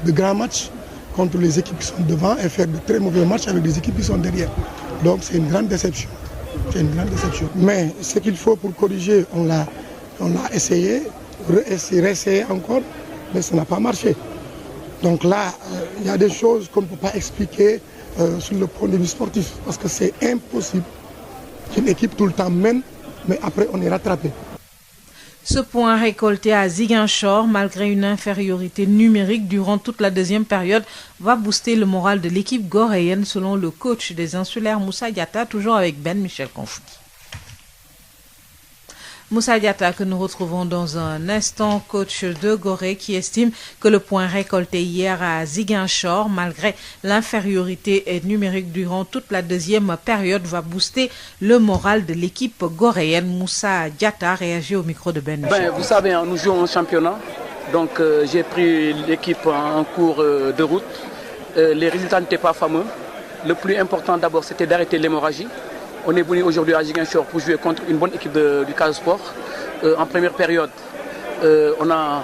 de grands matchs contre les équipes qui sont devant et faire de très mauvais matchs avec des équipes qui sont derrière. Donc c'est une grande déception. C'est une grande déception. Mais ce qu'il faut pour corriger, on l'a essayé, réessayé encore, mais ça n'a pas marché. Donc là, il y a des choses qu'on ne peut pas expliquer sur le point de vue sportif. Parce que c'est impossible qu'une équipe tout le temps mène, mais après on est rattrapé. Ce point récolté à Ziguinchor, malgré une infériorité numérique durant toute la deuxième période, va booster le moral de l'équipe goréenne, selon le coach des Insulaires Moussa Diatta, toujours avec Ben Michel Confoudi. Moussa Diatta que nous retrouvons dans un instant, coach de Gorée, qui estime que le point récolté hier à Ziguinchor, malgré l'infériorité numérique durant toute la deuxième période, va booster le moral de l'équipe goréenne. Moussa Diatta réagit au micro de Ben Michel. Vous savez, nous jouons au championnat, donc j'ai pris l'équipe en cours de route. Les résultats n'étaient pas fameux. Le plus important d'abord, c'était d'arrêter l'hémorragie. On est venu aujourd'hui à Ziguinchor pour jouer contre une bonne équipe du Casa Sport. En première période, on a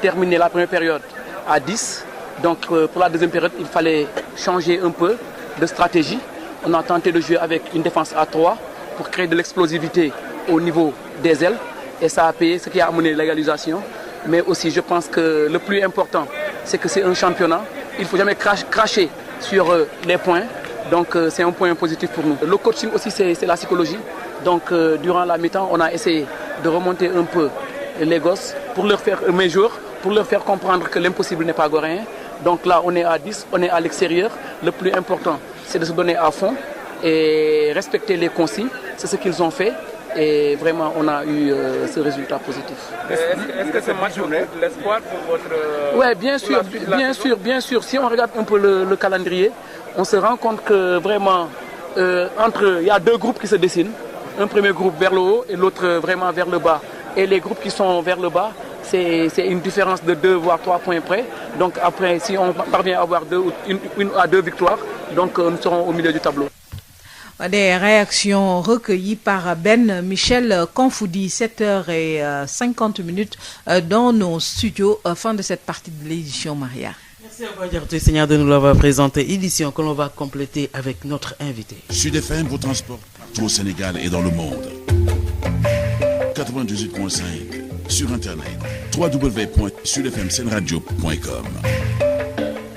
terminé la première période à 10. Donc pour la deuxième période, il fallait changer un peu de stratégie. On a tenté de jouer avec une défense à 3 pour créer de l'explosivité au niveau des ailes. Et ça a payé, ce qui a amené l'égalisation. Mais aussi, je pense que le plus important, c'est que c'est un championnat. Il ne faut jamais cracher sur les points. Donc c'est un point positif pour nous. Le coaching aussi, c'est la psychologie. Donc durant la mi-temps, on a essayé de remonter un peu les gosses pour leur faire, mes joueurs, pour leur faire comprendre que l'impossible n'est pas goréen. Donc là, on est à 10, on est à l'extérieur. Le plus important, c'est de se donner à fond et respecter les consignes. C'est ce qu'ils ont fait. Et vraiment, on a eu ce résultat positif. Est-ce que ce match vous donne de l'espoir pour votre... Oui, bien sûr. Si on regarde un peu le calendrier, on se rend compte que vraiment, il y a deux groupes qui se dessinent. Un premier groupe vers le haut et l'autre vraiment vers le bas. Et les groupes qui sont vers le bas, c'est une différence de 2 voire 3 points près. Donc après, si on parvient à avoir une à 2 victoires, donc nous serons au milieu du tableau. Des réactions recueillies par Ben Michel Kanfoudi, 7h50 dans nos studios. Fin de cette partie de l'édition, Maria. Merci à vous, Seigneur, de nous l'avoir présenté. Édition que l'on va compléter avec notre invité. Sud FM vous transporte au Sénégal et dans le monde. 98.5 sur Internet. www.sudfmsenradio.com.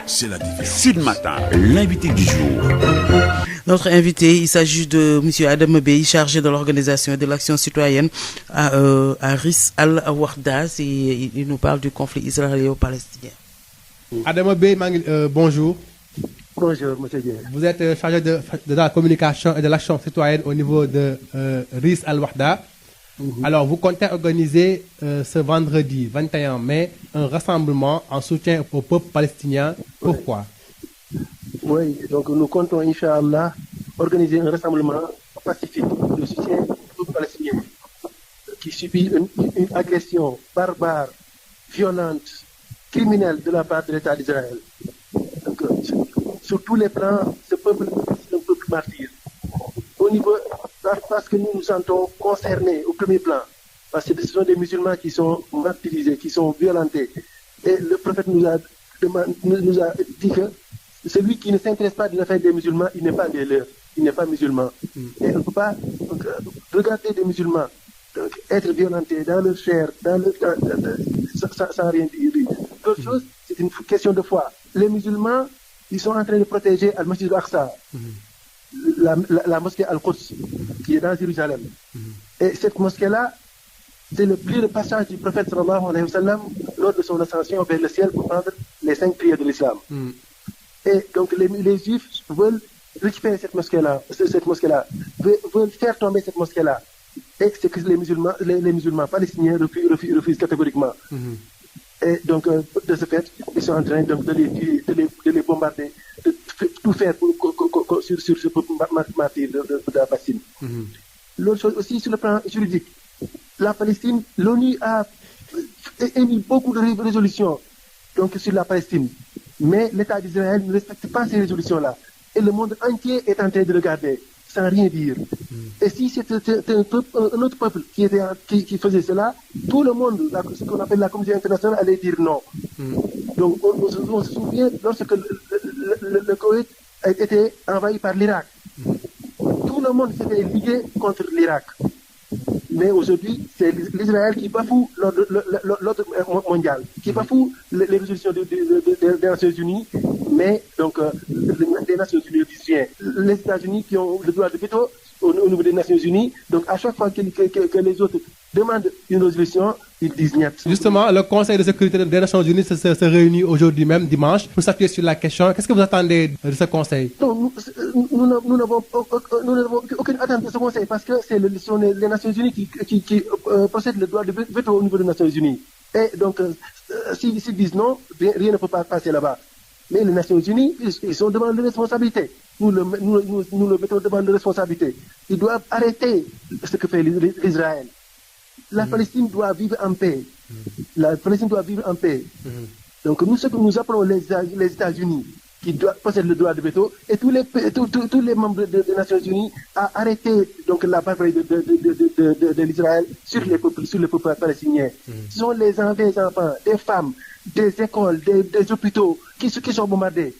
C'est la différence. Sud Matin, l'invité du jour. Notre invité, il s'agit de M. Adam Bey, chargé de l'organisation et de l'action citoyenne à Ris Al-Warda. Il nous parle du conflit israélo-palestinien. Adam Bey, bonjour. Bonjour, M. Dieu. Vous êtes chargé de la communication et de l'action citoyenne au niveau de Ris Al-Warda. Alors, vous comptez organiser ce vendredi 21 mai un rassemblement en soutien au peuple palestinien. Pourquoi? Oui, donc nous comptons, Inch'Allah, organiser un rassemblement pacifique de soutien au peuple palestinien qui subit une agression barbare, violente, criminelle de la part de l'État d'Israël. Donc, sur tous les plans, ce peuple est un peuple martyr. Au niveau, parce que nous nous sentons concernés au premier plan, parce que ce sont des musulmans qui sont martyrisés, qui sont violentés. Et le prophète nous a dit que celui qui ne s'intéresse pas de l'affaire des musulmans, il n'est pas des leurs, il n'est pas musulman. Et on ne peut pas regarder des musulmans être violentés dans leur chair, sans rien dire. L'autre chose, c'est une question de foi. Les musulmans, ils sont en train de protéger Al-Masjid al-Aqsa, la mosquée Al-Quds, qui est dans Jérusalem. Et cette mosquée-là, c'est le plus de passage du prophète sallallahu alayhi wa sallam lors de son ascension vers le ciel pour prendre les 5 prières de l'islam. Et donc les juifs veulent récupérer cette mosquée-là, veulent faire tomber cette mosquée-là. Et c'est que les musulmans palestiniens refusent catégoriquement. Et donc, de ce fait, ils sont en train de les bombarder, de tout faire sur ce peuple martyr de la Palestine. L'autre chose aussi, sur le plan juridique, la Palestine, l'ONU a émis beaucoup de résolutions donc, sur la Palestine. Mais l'État d'Israël ne respecte pas ces résolutions-là. Et le monde entier est en train de regarder, sans rien dire. Et si c'était un autre peuple qui faisait cela, tout le monde, ce qu'on appelle la communauté internationale, allait dire non. Donc on se souvient lorsque le Koweït a été envahi par l'Irak. Tout le monde s'était ligué contre l'Irak. Mais aujourd'hui, c'est l'Israël qui bafoue l'ordre mondial, qui bafoue les résolutions des Nations Unies, mais donc les Nations Unies disent rien. Les États-Unis qui ont le droit de veto au niveau des Nations Unies, donc à chaque fois que les autres demandent une résolution, ils disent niet. Justement, le Conseil de sécurité des Nations Unies se réunit aujourd'hui même, dimanche, pour s'appuyer sur la question. Qu'est-ce que vous attendez de ce Conseil? Non, nous n'avons aucune attente de ce Conseil parce que ce sont les Nations Unies qui possèdent le droit de veto au niveau des Nations Unies. Et donc, s'ils disent non, rien ne peut pas passer là-bas. Mais les Nations Unies, ils sont devant leur responsabilité. Nous le mettons devant leur responsabilité. Ils doivent arrêter ce que fait l'Israël. La Palestine doit vivre en paix. La Palestine doit vivre en paix. Donc ce que nous appelons les États-Unis, qui possède le droit de veto, et tous les membres des Nations Unies à arrêter donc la barbarie de l'Israël sur les peuples palestiniens. Ce sont les enfants, des femmes, des écoles, des hôpitaux qui sont bombardés.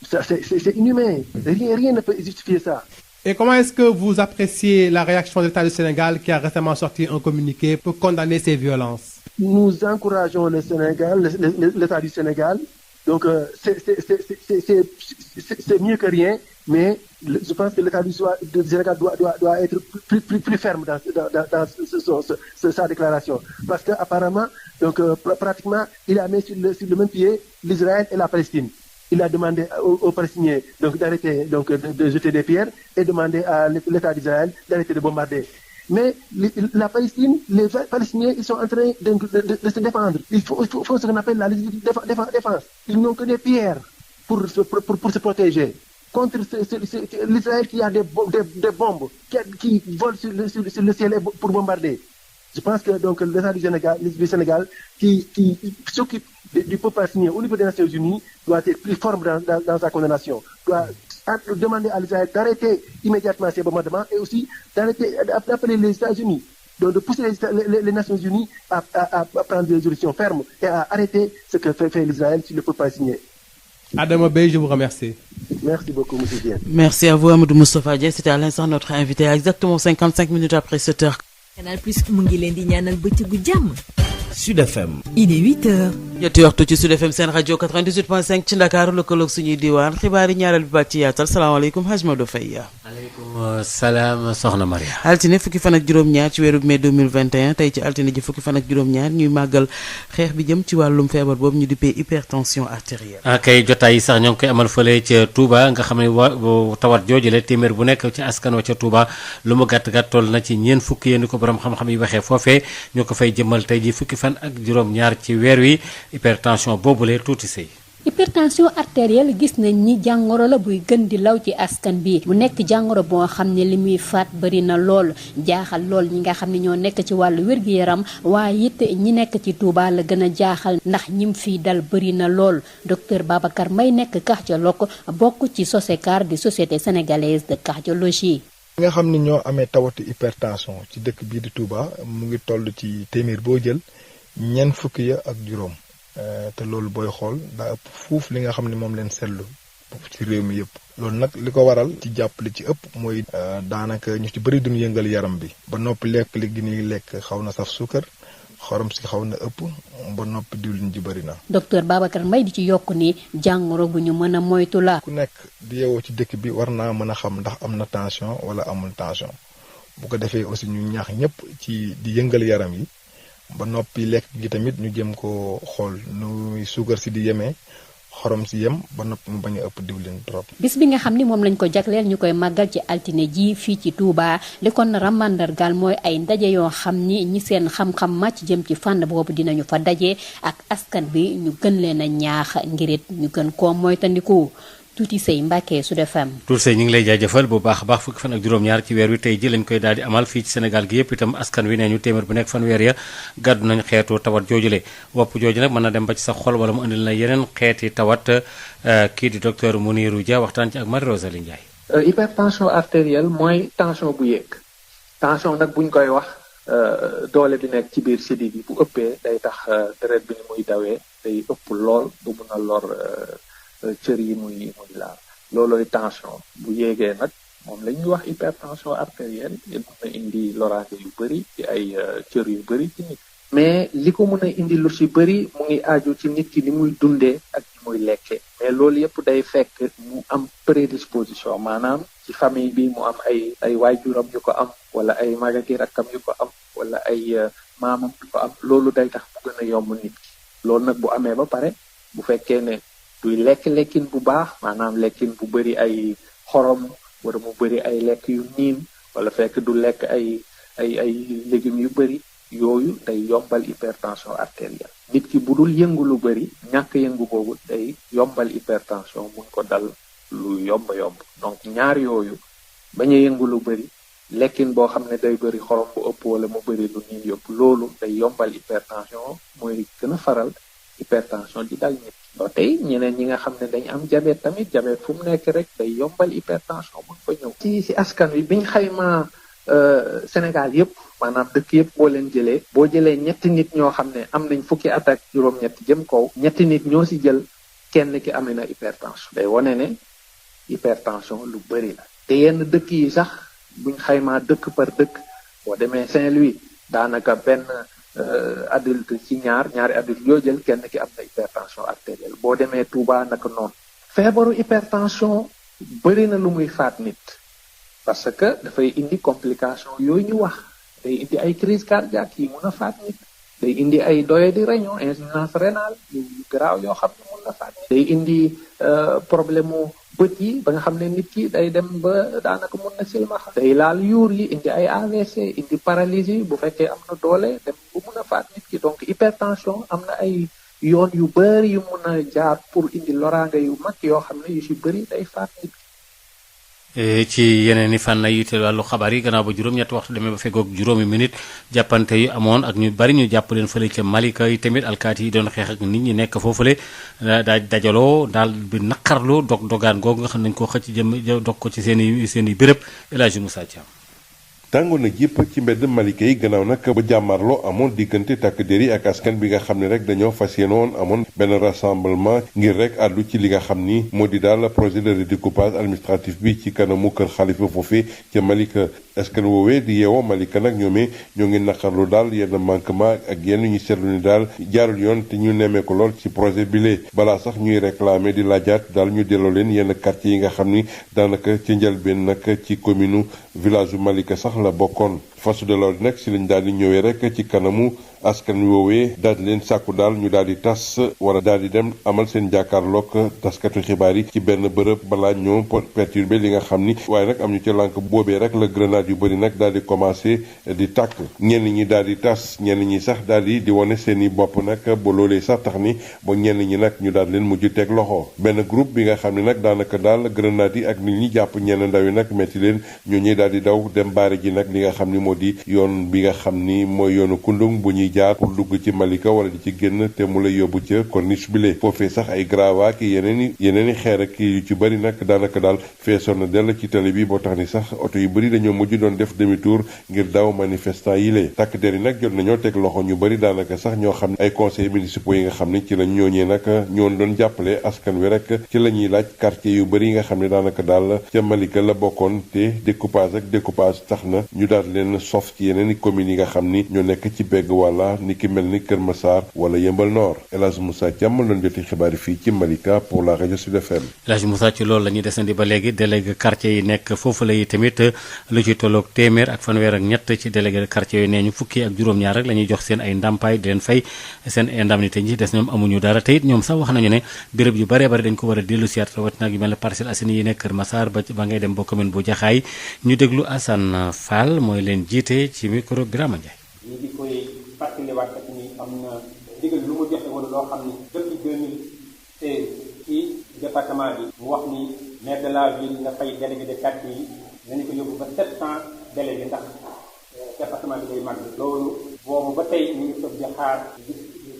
Ça, c'est inhumain. Rien ne peut justifier ça. Et comment est-ce que vous appréciez la réaction de l'État du Sénégal qui a récemment sorti un communiqué pour condamner ces violences? Nous encourageons le Sénégal, l'État du Sénégal. Donc, c'est mieux que rien, mais je pense que l'État du Sénégal doit être plus ferme dans sa déclaration. Parce qu'apparemment, pratiquement, il a mis sur le même pied l'Israël et la Palestine. Il a demandé aux Palestiniens d'arrêter de jeter des pierres et demandé à l'État d'Israël d'arrêter de bombarder. Mais la Palestine, les Palestiniens, ils sont en train de se défendre. Il faut ce qu'on appelle la défense. Ils n'ont que des pierres pour se protéger contre l'Israël qui a des bombes qui volent sur le ciel pour bombarder. Je pense que l'État du Sénégal qui s'occupe du peuple palestinien au niveau des Nations Unies doit être plus ferme dans sa condamnation. Doit demander à l'Israël d'arrêter immédiatement ces bombardements et aussi d'appeler les États-Unis, de pousser les Nations Unies à prendre des résolutions fermes et à arrêter ce que fait l'Israël sur le peuple palestinien. Adama Bey, je vous remercie. Merci beaucoup, M. Dieng. Merci à vous, Amadou Moustapha Dieng. C'était à l'instant notre invité à exactement 55 minutes après 7h. Canal Plus mu ngi leen di ñaanal bëccëgu jàmm. Sud FM. Il est 8h. ñetti waxtu ci Sud FM seen rajo 98.5 ci Ndakaaru lëkkaloog suñuy diwaan xibaar yi ñaareel bi bàcc ci yaatal salaamaaleykum Hadj Maodo Faye. maaleykum salaam soxna Maria. altine fukki fan ak juróom-ñaar ci weeru mai 2021 tey ci altine ji fukki fan ak juróom-ñaar ñuy màggal xeex bi jëm ci wàllum feebar boobu ñu dippee hypertension artérielle. kay jotaay yi sax ñoo ngi koy amal fële ca Touba nga xam ne tawat joojule téeméer bu nekk ci askan wa ca Touba lu mu gàtt gàtt toll na ci ñeent fukki yéen ko borom xam-xam yi waxee foofee ñoo ko fay jëmmal tey ji fukki fan ak juróom-ñaar ci weer wi hypertension boobule tuuti sëy. hypertension artérielle gis nañ ni jàngoro la buy gën di law ci askan bi mu nekk jàngoro boo xam ne li muy faat bari na lool jaaxal lool ñi nga xam ne ñoo nekk ci wàllu wér-gu-yaram waaye it ñi nekk ci Touba la gën a jaaxal ndax ñim fii dal bari na lool docteur Babacar Mbaye nekk cardiologue bokk ci SOSECAR di société sénégalaise de cardiologie. ñi nga xam ne ñoo amee tawati hypertension ci dëkk bii di Touba mu ngi toll ci téeméer boo jël ñeent fukki ya ak juróom. te loolu booy xool daa ëpp fuuf li nga xam ne moom leen seetlu ci réew mi yëpp loolu nag li ko waral ci jàppale ci ëpp mooy daanaka ñu ci bëri duñ yëngal yaram bi ba noppi lekk li gi ñuy lekk xaw na saf suukar xorom si xaw na ëpp ba noppi diwlin ji bëri na. docteur Babacar Mbaye di ci yokk ni jàngoro bu ñu mën a moytu la. ku nekk di yeewoo ci dëkk bi war naa mën a xam ndax am na tension wala amul tension bu ko defee aussi ñu ñaax ñëpp ci di yëngal yaram yi. ba noppi lekk gi tamit ñu jëm ko xool nu suukar si di yemee xorom si yem ba noppi mu bañ a ëpp diwlin trop. bis bi nga xam ni moom lañ ko jagleel ñu koy màggal ci altine ji fii ci Touba li kon ramandargal mooy ay ndaje yoo xam ni ñi seen xam-xam màcc jëm ci fànn boobu dinañu fa daje ak askan bi ñu gën leen a ñaax ngirit ñu gën koo moytandiku. tuuti sëy Mbàkke Sud FM. tuuti sëy ñu ngi lay jaajëfal bu baax a baax fukki fan ak juróom-ñaar ci weer wi tey ji lañ koy daal di amal fii ci Sénégal gi yëpp itam askan wi nee ñu téeméer bu nekk fanweer ya gàddu nañ xeetu tawat joojule wopp jooju nag mën na dem ba ci sa xol wala mu indil na yeneen xeeti tawat kii di docteur Mounirou Dia waxtaan ci ak Marie Rosalie Ndiaye. hypertension artérielle mooy tension bu yéeg tension nag buñ koy wax doole bi nekk ci biir sidit bi bu ëppee day tax deret bi ni muy dawee day ëpp lool bu mun a lor cër yi muy laal loolooy tension bu yéegee nag moom la ñuy wax hypertension artérielle mën na indi loraange yu bëri ci ay cër yu bëri ci nit mais li ko mën a indi lu ci bëri mu ngi aju ci nit ki ni muy dundee ak ni muy lekkee mais loolu yëpp day fekk mu am prédisposition maanaam ci famille bi mu am ay waajuram yu ko am wala ay magaki rakkam yu ko am wala ay maamam yu ko am loolu day tax mu gën a yomb nit ki loolu nag bu amee ba pare bu fekkee ne duy lekkin bu baax maanaam lekkin bu bëri ay xorom wala mu bëri ay lekk yu niin wala fekk du lekk ay légumes yu bëri yooyu day yombal hypertension artérielle nit ki bu dul yëngu lu bëri ñàkk yëngu boobu day yombal hypertension mun ko dal lu yomb donc ñaar yooyu bañ a yëngu lu bëri lekkin boo xam ne day bëri xorom bu ëpp wala mu bëri lu niin yëpp loolu day yombal hypertension mooy gën a faral hypertension di dal nit doo tey ñeneen ñi nga xam ne dañ am diabète tamit diabète fu mu nekk rek day yombal hypertension mun fa ñëw si askan wi biñ xaymaa Sénégal yëpp maanaam dëkk yëpp boo leen jëlee boo jëlee ñetti nit ñoo xam ne am nañ fukki at ak juróom-ñetti jëm kaw ñetti nit ñoo si jël kenn ki amee na hypertension day wone ne hypertension lu bëri la te yenn dëkk yi sax buñ xaymaa dëkk par dëkk boo demee Saint-Louis daanaka benn adulte ci ñaari adulte yoo jël kenn ki am na hypertension artérielle boo demee Touba naka noonu feebaru hypertension bëri na lu muy faat nit parce que dafay indi complication yooyu ñu wax day indi ay crise cardiaque yi mun a faat nit day indi ay doye di réunion insuffisance rénale yu garaaw yoo xam ne mun na faat nit day indi problème mu bët yi ba nga xam ne nit ki day dem ba daanaka mun na silmaxa day laal yuur yi indi ay AVC indi paralysie bu fekkee am na doole dem bu mun a faat nit ki donc hypertension am na ay yoon yu bëri yu mun a jaar pour indi loraange yu mag yoo xam ne yu si bëri day faat nit ki ci yeneen i fànn yi te wàllu xabaar yi gannaaw ba juróom-ñetti waxtu demee ba feggoog juróomi minute jàppante yu amoon ak ñu bari ñu jàpp leen fële ca Malika yi tamit alkaati yi doon xeex ak nit ñi nekk foofule daa dajaloo daal bi naqarlu dogaan googu nga xam ne dañu koo xëcc jëm dog ko ci seen i béréb El Hadji Moussa Thiam. tàngoon na jëpp ci mbedd Malika yi gannaaw nag ba jàmmarloo amoon diggante takk der yi ak askan bi nga xam ne rek dañoo fas yéenoon amoon benn rassemblement ngir rek àddu ci li nga xam ni moo di daal projet de redécoupage administratif bi ci kanamu kër xalifa foofee ca Malika askan woowee di yeewoo Malika nag ñoomee ñoo ngi naqarlu daal yenn manquement ak yenn ñu seetlu ni daal jaarul yoon te ñu nemmee ko lool ci projet bi lee balaa sax ñuy réclamer di laajaat daal ñu delloo leen yenn quartier yi nga xam ni daanaka ci njëlbeen nag ci commune village u Malika sax la bokkoon force de l'ordre nag si lañ daal di ñëwee rek ci kanamu askan wi woowee daal di leen sàkku daal ñu daal di tas wala daal di dem amal seen jàkkaarloog taskatu xibaar yi ci benn bërëb balaa ñoo perturbé li nga xam ni waaye nag am ñu ci lànk boobee rek la grenade yu bëri nag daal di commencé di tàkk ñenn ñi daal di tas ñenn ñi sax daal di wane seen i bopp nag ba loolee sax tax ni ba ñenn ñi nag ñu daal di leen mujj teg loxo benn groupe bi nga xam ne nag daanaka daal grenade yi ak nit ñi jàpp ñenn ndaw yi nag metti leen ñoo ñuy daal di daw dem baare ji nag li nga xam ni moo di yoon bi nga xam ni mooy yoonu kundung bu ñuy jaar pour dugg ci Malika wala di ci génn te mu lay yóbbu ca corniche bi le foofee sax ay grava ki yeneen i xeer ak yu ci bëri nag daanaka daal feesoon na dell ci tali bi boo tax ni sax oto yu bëri dañoo mujj doon def demi tour ngir daw manifestant yi le takk der yi nag jot nañoo teg loxo ñu bëri daanaka sax ñoo xam ne ay conseils municipaux yi nga xam ne ci lañ ñooñee nag ñoon doon jàppale askan wi rek ci la ñuy laaj quartier yu bëri yi nga xam ne daanaka daal ca Malika la bokkoon te découpage tax na ñu daal leen sof ci yeneen i communes yi nga xam ni ñoo nekk ci begg wàlla ni ki mel ni Kër Massar wala Yëmbal Nord El Hadji Moussa Thiam doon joti xibaar fii ci Malika pour la rajo Sud FM. El Hadji Moussa ci loolu la ñuy desandi ba léegi délégué quartier yi nekk foofu la yi tamit lu ci tolloog téeméer ak fanweer ak ñett ci délégué quartier yooyu nee ñu fukki ak juróom-ñaar rek la ñuy jox seen ay ndàmpaay di leen fay seen indemnité ñi des ñoom amuñu dara te it ñoom sax wax nañu ne béréb yu baree bari dañ ko war a dellu siyaat rawat nag yu mel ne Parcelles Assainies yi nekk Kër Massar ba ngay dem ba commune bu Jaxaay ñu déglu Assane Fall mooy leen jiite ci micro Birama Ndiaye. ñu ngi koy fàttaliwaat ak ni am na ndigal lu mu joxe woon loo xam ni depuis 2016 ci département bi mu wax ni maire de la ville nga fay délégué de quartier yi nañu ko yóbbu ba 700 délégué ndax département bi day màgg loolu boobu ba tey ñu ngi toog di xaar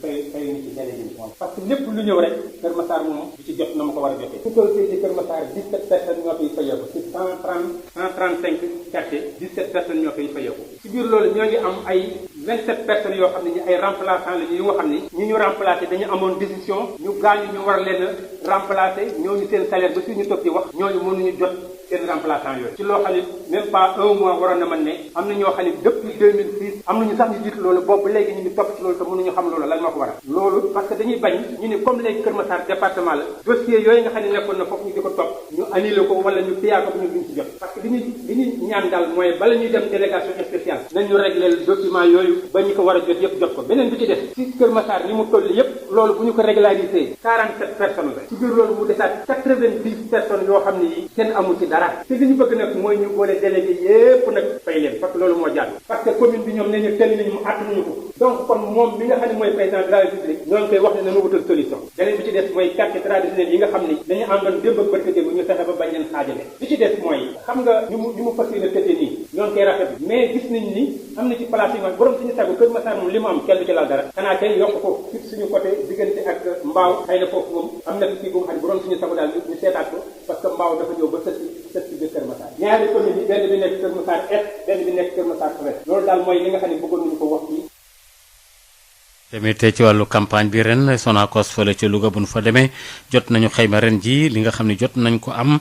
fay ñu ci délégué bi parce que lépp lu ñëw rek Kër Massar moom du ci jot na ma ko war a jotee su ko ci Kër Massar 17 personnes ñoo fiy fayeeku ci 135 quartiers 17 personnes ñoo fiy fayeeku ci biir loolu ñoo ngi am ay 27 personnes yoo xam ne ñu ay remplaçant la ñu nga xam ni ñu remplacé dañu amoon décision ñu gaañu ñu war leen a remplacé ñooñu seen salaire ba fii ñu toog di wax ñooñu mënuñu jot seen remplaçant yooyu ci loo xam ne même pas un mois waroon na mën ne am na ñoo xam ne depuis 2006 am nañu sax ñu jiitu loolu boobu léegi ñu ngi topp ci loolu te mënuñu xam loolu lan moo ko waral loolu parce que dañuy bañ ñu ne comme léegi Kër Massar département la dossier yooyu nga xam ne nekkoon na foofu ñu di ko topp ñu annulé ko wala ñu téyaa ko bu ñu duñ ci jot parce que li ñuy ñaan daal mooy bala ñuy dem délégation spéciale nañu réglé document yooyu ba ñu ko war a jot yëpp jot ko beneen bi ci def ci Kër Massar li mu toll yëpp loolu bu ñu ko régularisé 47 personnes la ci biir loolu mu desaat 90 personnes yoo xam ne yi kenn amul ci dara te li ñu bëgg nag mooy ñu boole délégué yépp nag fay leen parce que loolu moo jaadu parce que commune bi ñoom ne ñu tënk nañu mu àttanuñu ko donc kon moom mi nga xam ne mooy président de la République ñoo ngi koy wax ne nañu wutal solution beneen bi ci des mooy quartier traditionnel yi nga xam ni dañu àndoon démb ak barke démb ñu fexe ba bañ leen xaajale li ci des mooy xam nga ñu mu fas yéene tëddee nii ñoo ngi koy rafetlu mais gis nañ ni am na ci place yi borom suñu sago Kër Massar moom li mu am kenn du ci laal dara xanaa tey yokk ko ci suñu côté diggante ak mbaaw xëy na foofu moom am na fi bu mu xam ne borom suñu sago daal ñu seetaat ko parce que mbaaw dafa ñëw ba sët ci biir Kër Massar ñaari commune yi benn bi nekk Kër Massar Est benn bi nekk Kër Massar Ouest loolu daal mooy li nga xam ne bëggoon nañu ko wax fii. tamit ci wàllu campagne bi ren Sonacos fële ca Louga bu nu fa demee jot nañu xayma ren ji li nga xam ne jot nañ ko am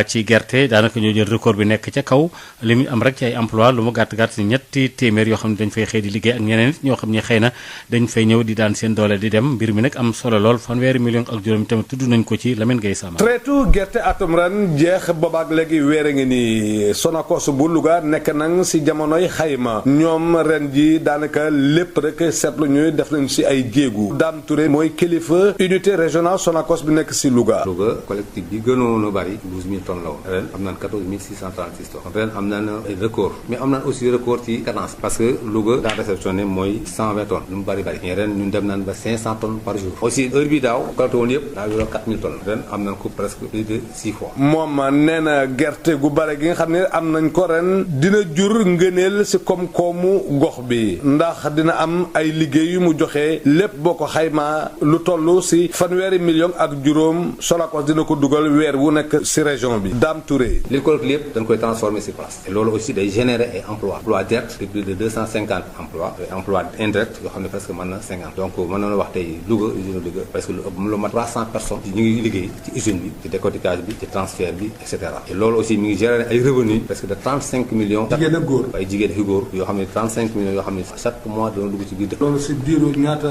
ci gerte daanaka ñoo jël record bi nekk ca kaw li mu am rek ci ay emploi lu mu gàtt-gàtt ñetti téeméer yoo xam ne dañ fay xëy di liggéey ak ñeneen ñoo xam ne xëy na dañ fay ñëw di daan seen doole di dem mbir mi nag am solo lool fanweeri million ak juróom tamit tudd nañ ko ci Lamine Gueye Sama. traitu gerte atum ren jeex boobaak léegi weere ngi ni Sonacos bu Louga nekk nang si jamonoy xayma ñoom ren ji daanaka lépp rek seetlu ñuy def nañ si ay jéegu Dame Touré mooy kilifa unité régionale Sonacos bi nekk si Louga. Louga collectif bi gënoon a bari 12000 tonnes la woon ren am naan 14636 tonnes ren am naan ay record mais am naan aussi record ci cadence parce que Louga daa réceptionné mooy 120 tonnes lu mu bari mais ren ñun dem naan ba 500 tonnes par jour aussi heure bi daaw collecté woon yëpp daa yoroon 4000 tonnes ren am nañ ko presque plus de 6 fois. moom nee na gerte gu bare gi nga xam ne am nañ ko ren dina jur ngëneel si koom-koomu gox bi ndax dina am ay liggéey yu mu joxe. lépp boo ko xaymaa lu toll si fanweeri million ak juróom Sonacos dina ko dugal weer wu nekk si région bi Dame Touré. li ko lépp dañ koy transformer si place te loolu aussi day générer ay emploi direct de plus de 250 emploi indirect yoo xam ne presque mën na 50 donc mën na wax tey Louga usine Louga presque lu mat 300 personnes ñu ngi liggéey ci usine bi ci décortiquage bi ci transfert bi et cetera et loolu aussi mi ngi générer ay revenus presque de 35 millions. jigéen ak góor ay jigéen ak góor yoo xam ne 35 millions yoo xam ne chaque mois dana dugg ci biir. loolu si diiru ñaata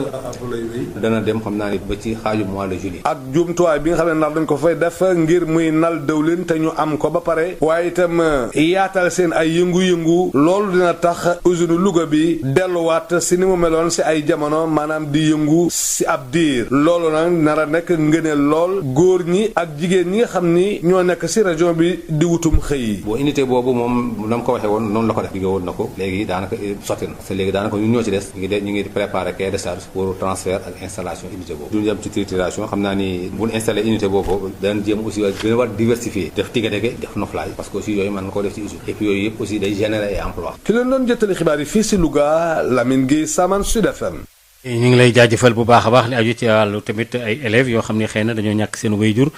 dana dem xam naa ni ba ci xaaju mois de juillet. ak jumtuwaay bi nga xam ne nar dañ ko fay def ngir muy nal dëwlin te ñu am ko ba pare waaye itam yaatal seen ay yëngu-yëngu loolu dina tax usine Louga bi delluwaat si ni mu meloon si ay jamono maanaam di yëngu si ab diir loolu nag nar a nekk ngëneel lool góor ñi ak jigéen ñi nga xam ni ñoo nekk si région bi di wutum xëy. boo unité boobu moom na ko waxee woon noonu la ko def liggéey woon na ko léegi daanaka sotti na te léegi daanaka ñun ñoo ci des ñu ngi préparé cahier de charge pour transfert ak installation unité boobu duñu dem ci trituration xam naa ni bu ñu installé unité boobu danañ jéem aussi gën a war diversifier def tigadege def noflaay parce que aussi yooyu mën nga ko def ci usine et puis yooyu yëpp aussi day générer ay emploi. ki leen doon jëttali xibaar yi fii si Louga Lamine Gueye Saman Sud FM. ñu ngi lay jaajëfal bu baax a baax li aju ci wàllu tamit ay élèves yoo xam ne xëy na dañoo ñàkk seen wayjur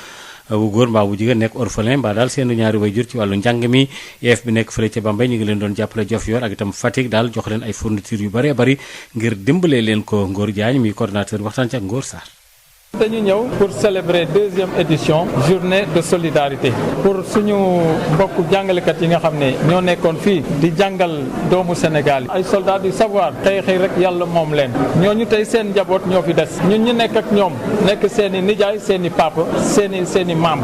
bu góor mbaa bu jigéen nekk orphelin mbaa daal seen ñaari wayjur ci wàllu njàng mi IEF bi nekk fële ca Bambey ñu ngi leen doon jàppale Diofior ak itam Fatick daal jox leen ay fournitures yu bëree bëri ngir dimbalee leen ko Ngor Diagne mi coordonnateur waxtaan ci ak Ngor Sarr. dañu ñëw pour célébrer deuxième édition journée de solidarité pour suñu mbokku jàngalekat yi nga xam ne ñoo nekkoon fii di jàngal doomu Sénégal ay soldats du savoir xëy xëy rek yàlla moom leen ñooñu tey seen njaboot ñoo fi des ñun ñu nekk ak ñoom nekk seen i nijaay seen i papa seen i maam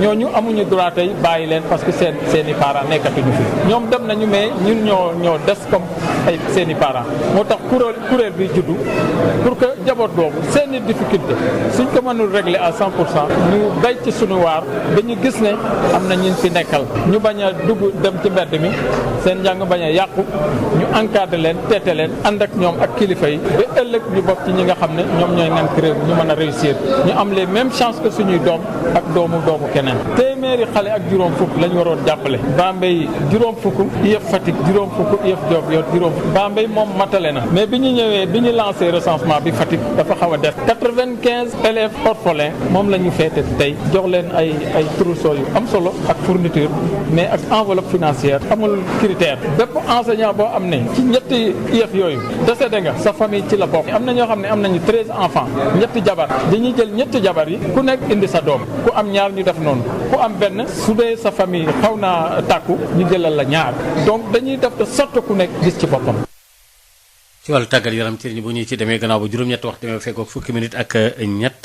ñooñu amuñu droit tey bàyyi leen parce que seen i parents nekkatuñu fi ñoom dem nañu mais ñun ñoo des comme ay seen i parents moo tax kuréel bi juddu pour que njaboot boobu seen i difficulté suñ ko mënul régler à 100% ñu bay ci suñu waar ba ñu gis ne am na ñu fi nekkal ñu bañ a dugg dem ci mbedd mi seen njàng bañ a yàqu ñu encadré leen teete leen ànd ak ñoom ak kilifa yi ba ëllëg ñu bokk ci ñi nga xam ne ñoom ñooy ngan réew ñu mën a réussir ñu am les mêmes chances que suñuy doom ak doomu keneen téeméeri xale ak juróom fukk la ñu waroon jàppale Bambey juróom fukk IEF Fatick juróom fukk IEF Diofior juróom fukk Bambey moom matale na mais bi ñu ñëwee bi ñu lancé recensement bi Fatick dafa xaw a def 95 élèves orphelins moom la ñu feete tey jox leen ay trousseau yu am solo ak fourniture mais ak enveloppe financière amul critère bépp enseignant boo am ne ci ñetti IEF yooyu décédé nga sa famille ci la bokk am na ñoo xam ne am nañu 13 enfants ñetti jabar dañuy jël ñetti jabar yi ku nekk indi sa doom ku am ñaar ñu def noonu ku am benn su dee sa famille xaw naa tàkku ñu jëlal la ñaar donc dañuy def de sorte ku nekk gis ci boppam. ci wàllu tàggat yaram ci bu ñu ci demee gannaaw ba juróom-ñetti waxtu demee fekkook fukki minutes ak ñett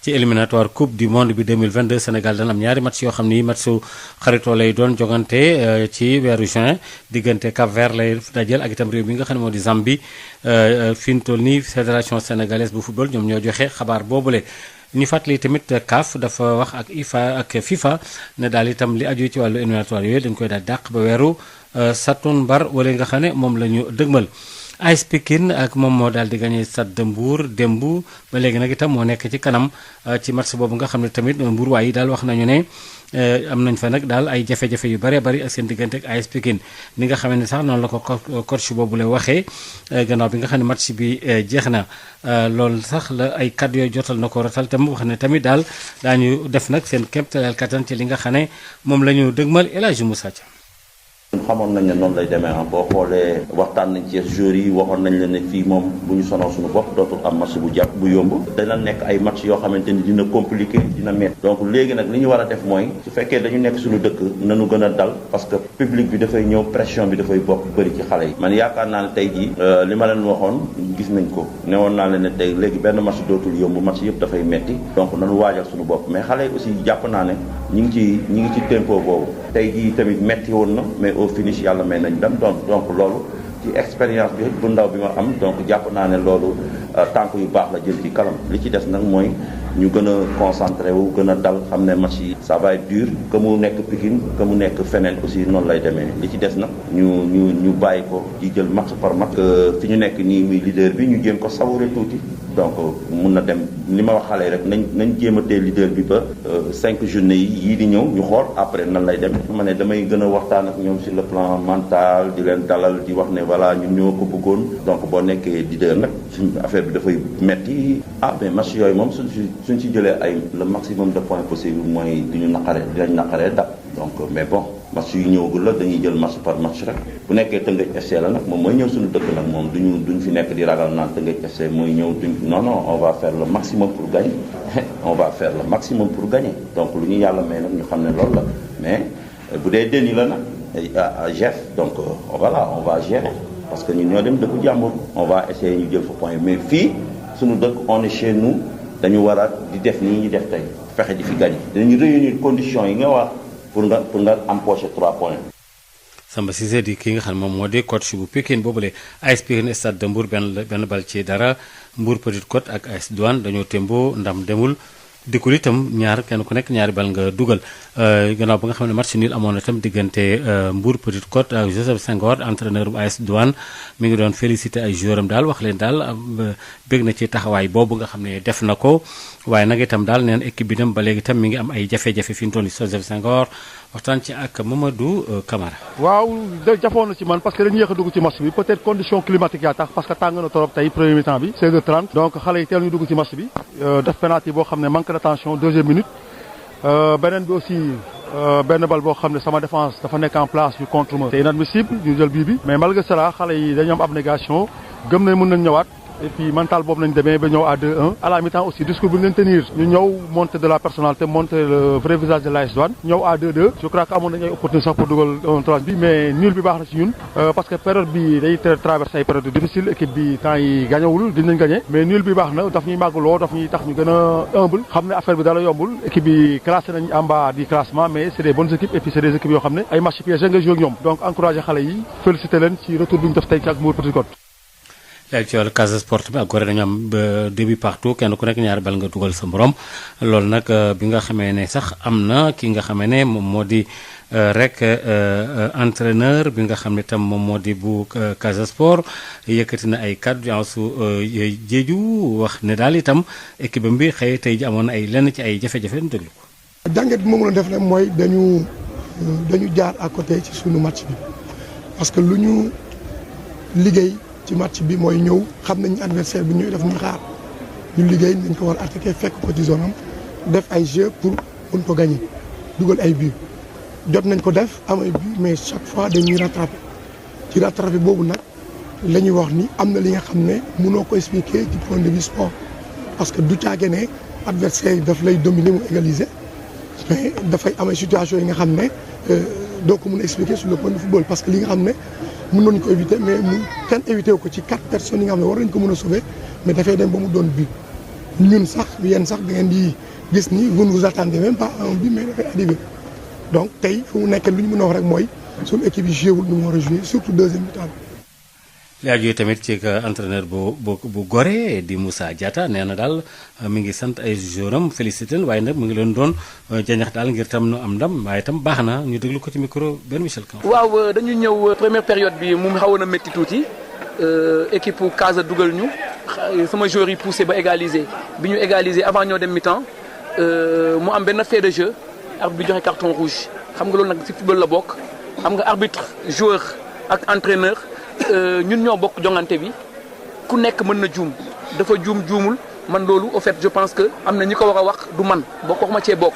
ci éliminatoire coupe du monde bi 2022 Sénégal dana am ñaari match yoo xam ni match su xaritoo lay doon jogante ci weeru juin diggante Cap Vert lay dajal ak itam réew mi nga xam ne moo di Zambie fi mu toll nii fédération sénégalaise bu football ñoom ñoo joxe xabaar boobule. ñu fàttali tamit CAF dafa wax ak FIFA ne daal itam li aju ci wàllu éliminatoire yooyu dañ koy daal dàq ba weeru satumbar wala nga xam ne moom la ñu dëgmal. AS Pikine ak moom moo daal di gagné Stade de Mbour démb ba léegi nag itam moo nekk ci kanam ci match boobu nga xam ne tamit Mbour waay yi daal wax nañu ne am nañ fa nag daal ay jafe-jafe yu bëree bëri ak seen diggante ak AS Pikine ni nga xam ne sax noonu la ko coach boobu lay waxee gannaaw bi nga xam ne match bi jeex na loolu sax la ay kàddu yooyu jotal na ko rotal tam wax ne tamit daal daañu def nag seen kéemtalaal kattan ci li nga xam ne moom la ñu dëgmal El Hadji Moussa Thiam. ñun xamoon nañ ne noonu lay demee boo xoolee waxtaan nañ ci joueurs yi waxoon nañ leen ne fii moom bu ñu sonal suñu bopp dootul am match bu jàpp bu yomb dana nekk ay match yoo xamante ni dina compliqué dina métti donc léegi nag li ñu war a def mooy su fekkee dañu nekk suñu dëkk nañu gën a dal parce que public bi dafay ñëw pression bi dafay bokk bëri ci xale yi man yaakaar naa ne tey jii li ma leen waxoon gis nañ ko newoon naa leen ne tey léegi benn match dootul yomb match yëpp dafay métti donc nañu waajal suñu bopp mais xale yi aussi jàpp naa ne ñi ngi ci tempo boobu tey jii tamit métti woon na mais au finish yàlla may nañ dem donc loolu ci expérience bi bu ndaw bi ma am donc jàpp naa ne loolu tànk yu baax la jël ci kanam li ci des nag mooy ñu gën a concentré wu gën a dal xam ne match yi ça va être dur que mu nekk Pikine que mu nekk feneen aussi noonu lay demee li ci des nag ñu bàyyi ko di jël match par match fi ñu nekk nii muy leader bi ñu jéem ko savourer tuuti donc mun na dem li ma wax xale rek nañ jéem a tee leader bi ba 5 journées yii di ñëw ñu xool après nan lay demee ma ne damay gën a waxtaan ak ñoom sur le plan mental di leen dalal di wax ne voilà ñun ñoo ko bëggoon donc boo nekkee leader nag affaire bi dafay metti mais match yooyu moom suñ ci jëlee ay le maximum de points possible mooy dinañ naqaree dab donc mais bon match yu ñëwagul la dañuy jël match par match rek bu nekkee Teungueth FC la nag moom mooy ñëw suñu dëkk nag moom duñ fi nekk di ragal naan Teungueth FC mooy ñëw non on va faire le maximum pour gagner on va faire le maximum pour gagner donc lu ñu yàlla may nag ñu xam ne loolu la mais bu dee deni la nag chef donc voilà on va gérer parce que ñun ñoo dem dëkku jàmbur on va essayer ñu jël fa point mais fii suñu dëkk on est chez nous dañu war a di def nii ñu def tey fexe di fi gagner dinañu réunir conditions yi nga wax pour nga empocher 3 points. Samba Cissé di ki nga xam ne moom moo di coach bu Pikine boobule AS Pikine Stade de Mbour benn bal ci dara Mbour Petite Côte ak AS Douane dañoo témboo ndam demul dikkul itam ñaar kenn ku nekk ñaari bal nga dugal gannaaw ba nga xam ne match nul amoon na itam diggante Mbour Petite Côte ak Joseph Senghor entraîneur bu AS Douane mi ngi doon félicité ay joueuram daal wax leen daal bég na ci taxawaay boobu nga xam ne def na ko waaye nag itam daal neen équipe bi dem ba léegi itam mi ngi am ay jafe-jafe fi mu toll nii Joseph Senghor waxtaan ci ak Mamadou Camara. waaw jafoon na ci man parce que dañu yéex a dugg ci match bi peut-être condition climatique yaa tax parce que tàng na trop tey premier mi-temps bi 16h30 donc xale yi teel ñu dugg ci match bi def penalty boo xam ne manque d'attention deuxième minute beneen bi aussi benn bal boo xam ne sama défense dafa nekk en place ñu contre ma c'est inadmissible ñu jël bii bi mais malgré cela xale yi dañu am abnégation gëm nañ mën nañ ñëwaat et puis mental boobu nañ demee ba ñëw à 2-1 à la mi-temps aussi discours bi ñu leen tenir ñu ñëw monter de la personnalité monter le vrai visage de l'AS Douane ñëw à 2-2 je crois que amoon nañu ay opportunité sax pour dugal un 3 bi mais nul bi baax na ci ñun parce que période bi day traversé ay période difficile équipe bi temps yi gañewul dinañ gagné mais nul bi baax na daf ñuy màggaloo daf ñuy tax ñu gën a humble xam ne affaire bi dala yombul équipe bi classé nañ en bas du classement mais c'est des bonnes équipes et puis c'est des équipes yoo xam ne ay match piège nga joué ak ñoom donc encouragé xale yi félicité leen ci retour bi ñu def tey ci ak Mbour Petite Côte. léegi ci wàllu Casa Sport bi ak Gorée dañu am début partout kenn ku nekk ñaari bal nga dugal sa morom loolu nag bi nga xamee ne sax am na ki nga xamee ne moom moo di rek entraîneur bi nga xam ne tam moom moo di bu Casa Sport yëkkati na ay kàddu su jéeju wax ne daal itam équipe bi xëy tey ji amoon na ay lenn ci ay jafe-jafe ñu déglu ko. jàngat bi moom la def nag mooy dañu jaar à côté ci sunu match bi parce que lu ñu liggéey. ci match bi mooy ñëw xam nañ adversaire bi ñuy def ñu xaar ñu liggéey nañ ko war a attaquer fekk ko ci zone am def ay jeu pour mën ko gagner dugal ay but jot nañ ko def am ay but mais chaque fois dañuy rattraper ci rattraper boobu nag la ñuy wax ni am na li nga xam ne mënoo ko expliquer du point de vue sport parce que du caage ne adversaire yi daf lay dominer mu égaliser mais dafay am ay situation yi nga xam ne doo ko mën a expliquer sur le point de football parce que li nga xam ne mën nañu ko éviter mais kenn éviter ko ci 4 personnes yi nga xam ne war nañu ko mën a sauver mais dafay dem ba mu doon but ñun sax yéen sax da ngeen di gis ni vous ne vous attendez même pas à un but mais dafay arrivé donc tey fu mu nekk lu ñu mën a wax rek mooy suñu équipe yi joué wul nu mu war a joué surtout deuxième mi-temps. li aju tamit ci entraîneur bu Gorée di Moussa Diatta nee na daal mi ngi sant ay joueuram félicité waaye nag mu ngi leen doon jañax daal ngir tam nu am ndam waaye tam baax na ñu déglu ko ci micro benn Michel Camp. waaw dañu ñëw première période bi mu xawoon a métti tuuti équipe Casa dugal ñu sama joueurs yi poussé ba égaliser bi ñu égaliser avant ñoo dem mi-temps mu am benn fait de jeu arbitre bi joxe carton rouge xam nga loolu nag ci football la bokk xam nga arbitre joueur ak entraîneur ñun ñoo bokk jongante bi ku nekk mën na juum dafa juumul man loolu au fait je pense que am na ñi ko war a wax du man bokk waxuma cee bokk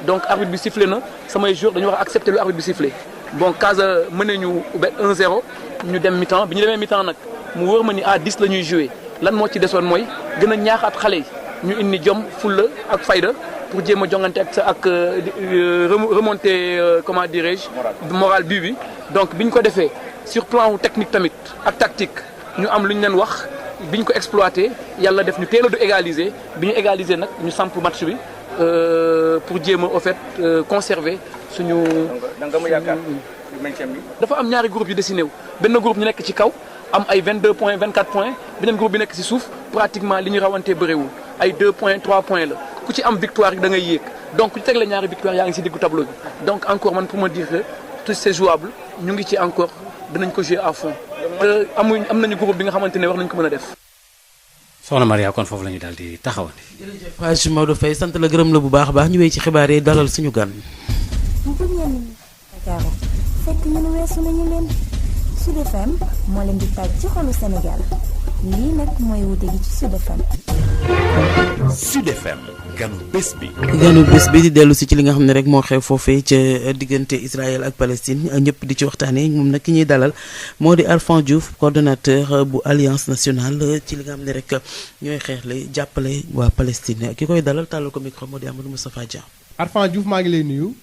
donc arbitre bi sifflé na samay joueurs dañu war a accepter lu arbitre bi sifflé bon Casa mëne ñu 1-0 ñu dem mi-temps bi ñu demee mi-temps nag mu wóor ma ni à 10 la ñuy joué lan moo ci desoon mooy gën a ñaaxaat xale yi ñu indi jom fulla ak fayda pour jéem a jongante ak remonter comment dirais-je moral bi donc bi ñu ko defee sur plan technique tamit ak tactique ñu am lu ñu leen wax bi ñu ko exploité yàlla def ñu teel a du égaliser bi ñu égaliser nag ñu samp match bi pour jéem a au fait conserver suñu. dafa am ñaari groupe yu dessiné wu benn groupe ñu nekk ci kaw am ay 22 points 24 points beneen groupe bi nekk ci suuf pratiquement li ñu rawantee bëriwul ay 2 points 3 points la ku ci am victoire da ngay yéeg donc ku ci tegle ñaari victoire yaa ngi ci diggu tableau bi donc encore man pour me dire que tout c'est jouable ñu ngi ci encore dinañ ko jouer à fond am nañu groupe bi nga xamante ne war nañu ko mën a def. soxna Maria kon foofu la ñu daal di taxawandi. jërëjëf Hadj Maodo Faye sant la gërëm la bu baax a baax ñu wéy ci xibaar yi dalal suñu gan. fekk ñu weesu nañu leen Sud FM moo leen di taaj ci xolu Sénégal lii nag mooy wute gi ci Sud FM. Sud FM ganu bés bi. ganu bés bi di dellu si ci li nga xam ne rek moo xew foofee ca diggante Israël ak Palestine ñëpp di ci waxtaanee moom nag ki ñuy dalal moo di Arfan Diouf coordonnateur bu Alliance nationale ci li nga xam ne rek ñooy xeexle jàppale waa Palestine ki koy dalal tàllal ko micro moo di Amadou Moustapha Dia. Arfan Diouf maa ngi lay nuyu.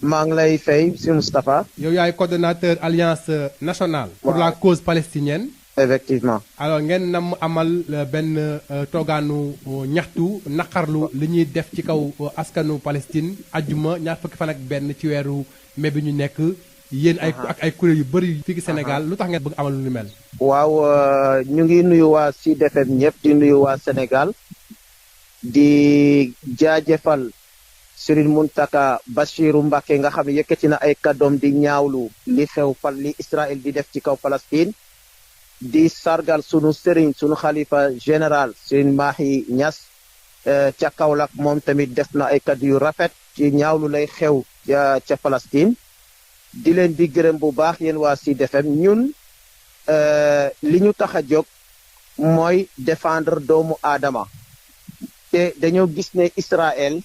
maa ngi lay fay si Moustapha. yow yaay coordonnateur Alliance nationale. pour la cause palestinienne. effectivement. alors ngeen nam amal benn toogaanu ñaxtu naqarlu li ñuy def ci kaw askanu Palestine ajjuma ñaar fukki fan ak benn ci weeru mai bi ñu nekk yéen ay kuréel yu bëri fii ci Sénégal lu tax ngeen bëgg amal lu ni mel. waaw ñu ngi nuyu waa Sud FM ñëpp di nuyu waa Sénégal di jaajëfal Serigne Mountakha Bassirou Mbacké nga xam ne yëkkati na ay kàddoom di ñaawlu li xew li Israël di def ci kaw Palestine. di sargal sunu sëriñ sunu xalifa général Serigne Mahi Niass ca Kaolack moom tamit def na ay kàddu yu rafet ci ñaawlu lay xew ca Palestine di leen di gërëm bu baax yéen waa Sud FM ñun li ñu tax a jóg mooy défendre doomu aadama te dañoo gis ne Israël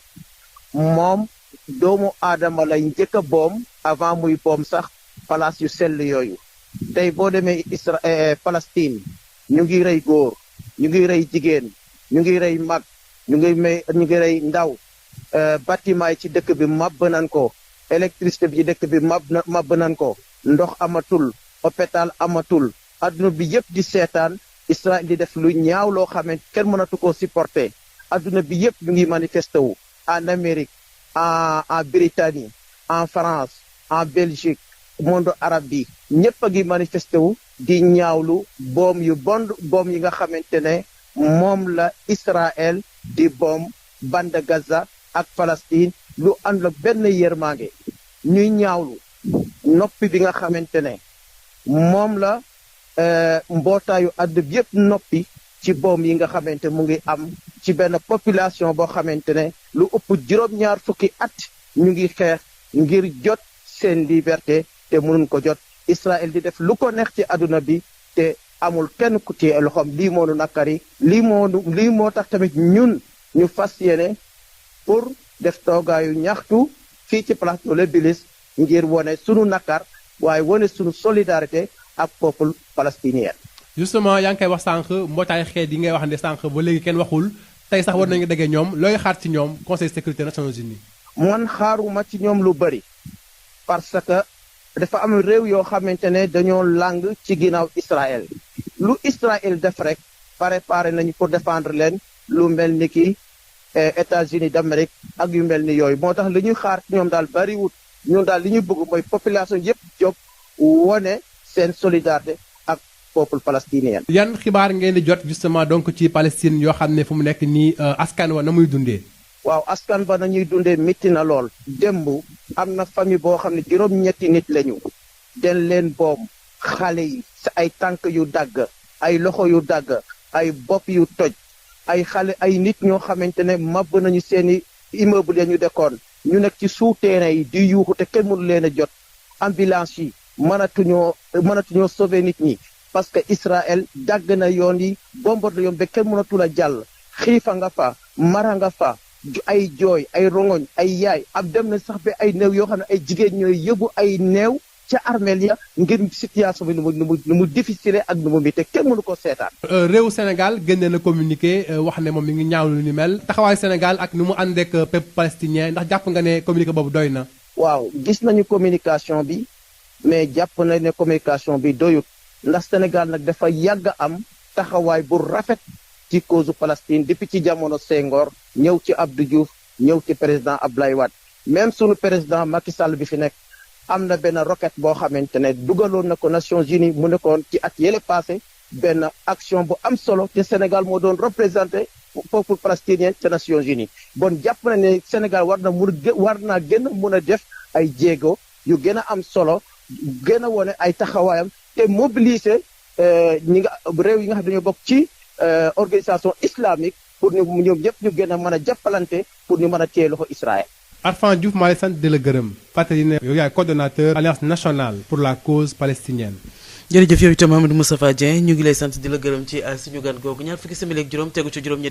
moom doomu aadama lay njëkk a boom avant muy boom sax place yu sell yooyu tey boo demee Palestine ñu ngi rey góor ñu ngi rey jigéen ñu ngi rey mag ñu ngi rey ndaw bâtiment yi ci dëkk bi màbb nañ ko électricité bi ci dëkk bi màbb nañ ko ndox amatul hôpital amatul adduna bi yëpp di seetaan Israël di def lu ñaaw loo xamante kenn mënatu koo supporter adduna bi yëpp ñu ngi manifesté wu en Amérique en Britannie en France en Belgique monde arabe bi ñëpp a ngi manifesté wu di ñaawlu boom yu boom yi nga xamante ne moom la Israël di boom bande Gaza ak Palestine lu ànd ak benn yërmande ñuy ñaawlu noppi bi nga xamante ne moom la mbootaayu àdd bi yëpp noppi ci boom yi nga xamante mu ngi am ci benn population boo xamante ne lu ëpp juróom-ñaar fukki at ñu ngi xeex ngir jot seen liberté te mënuñ ko jot Israël di def lu ko neex ci àdduna bi te amul kenn ku téye loxoom lii moo nu nakari lii moo tax tamit ñun ñu fas yéene pour def toogaayu ñaxtu fii ci place de l'Obélisque ngir wone sunu nakar waaye wone sunu solidarité ak peuple palestinien. justement yaa ngi koy wax sànq mbootaay xeet yi ngay wax ne sànq ba léegi kenn waxul tey sax war nañu déggee ñoom looy xaar ci ñoom conseil sécurité Nations Unies. man xaaruma ci ñoom lu bëri parce que dafa am réew yoo xamante ne dañoo lang ci ginnaaw Israël lu Israël def rek préparé nañu pour défendre leen lu mel ni ki États-Unis d'Amérique ak yu mel ni yooyu moo tax li ñuy xaar ci ñoom daal bariwut ñun daal li ñu bëgg mooy population yëpp jóg wone seen solidarité ak peuple palestinien. yan xibaar ngeen di jot justement donc ci Palestine yoo xam ne fu mu nekk nii askan wa na muy dundee. waaw askan ba nañuy dundee métti na lool démb am na famille boo xam ne juróom-ñetti nit lañu den leen boom xale yi sa ay tànk yu dagg ay loxo yu dagg ay bopp yu toj ay xale ay nit ñoo xamante ne màbb nañu seeni immeuble ya ñu dekkoon ñu nekk ci souterrain yi di yuuxu te kenn mënu leen a jot ambulance yi mënatuñoo sauver nit ñi parce que Israël dagg na yoon yi bombardé yoon ba kenn mënatul a jàll xiifa nga fa mara nga fa ay jooy ay rongoñ ay yaay ab dem na sax ba ay néew yoo xam ne ay jigéen ñooy yóbbu ay néew ca armeel ya ngir situation bi nu mu difficile ak nu mu mi te kenn mënu ko seetaan. réewu Sénégal génne na communiqué wax ne moom mi ngi ñaawlu ni mel taxawaayu Sénégal ak nu mu ànd ak peuple palestinien ndax jàpp nga ne communiqué boobu doy na. waaw gis nañu communication bi mais jàpp na ne communication bi doyut ndax Sénégal nag dafa yàgg am taxawaay bu rafet ci cause Palestine depuis ci jamono Senghor ñëw ci Abdou Diouf ñëw ci président Abdoulaye Wade même sunu président Macky Sall bi fi nekk. am na benn roquette boo xamante ne dugaloon na ko Nations Unies mu nekkoon ci at yële passé benn action bu am solo te Sénégal moo doon représenté peuple palestinien ca Nations Unies bon jàpp na ne Sénégal war naa gën a mun a def ay jéego yu gën a am solo gën a wone ay taxawaayam te mobiliser réew yi nga xam dañoo bokk ci organisation islamique pour ñoom ñëpp ñu gën a mën a jàppalante pour ñu mën a téye loxo Israël. Arfan Diouf maa ngi sant di la gërëm fàttali ne yow yaay coordonnateur alliance nationale pour la cause palestinienne. jërëjëf yow itam Amadou Moustapha Dieng ñu ngi lay sant di la gërëm ci suñu gan googu ñaar fukki simili ak juróom tegu ci juróom-ñett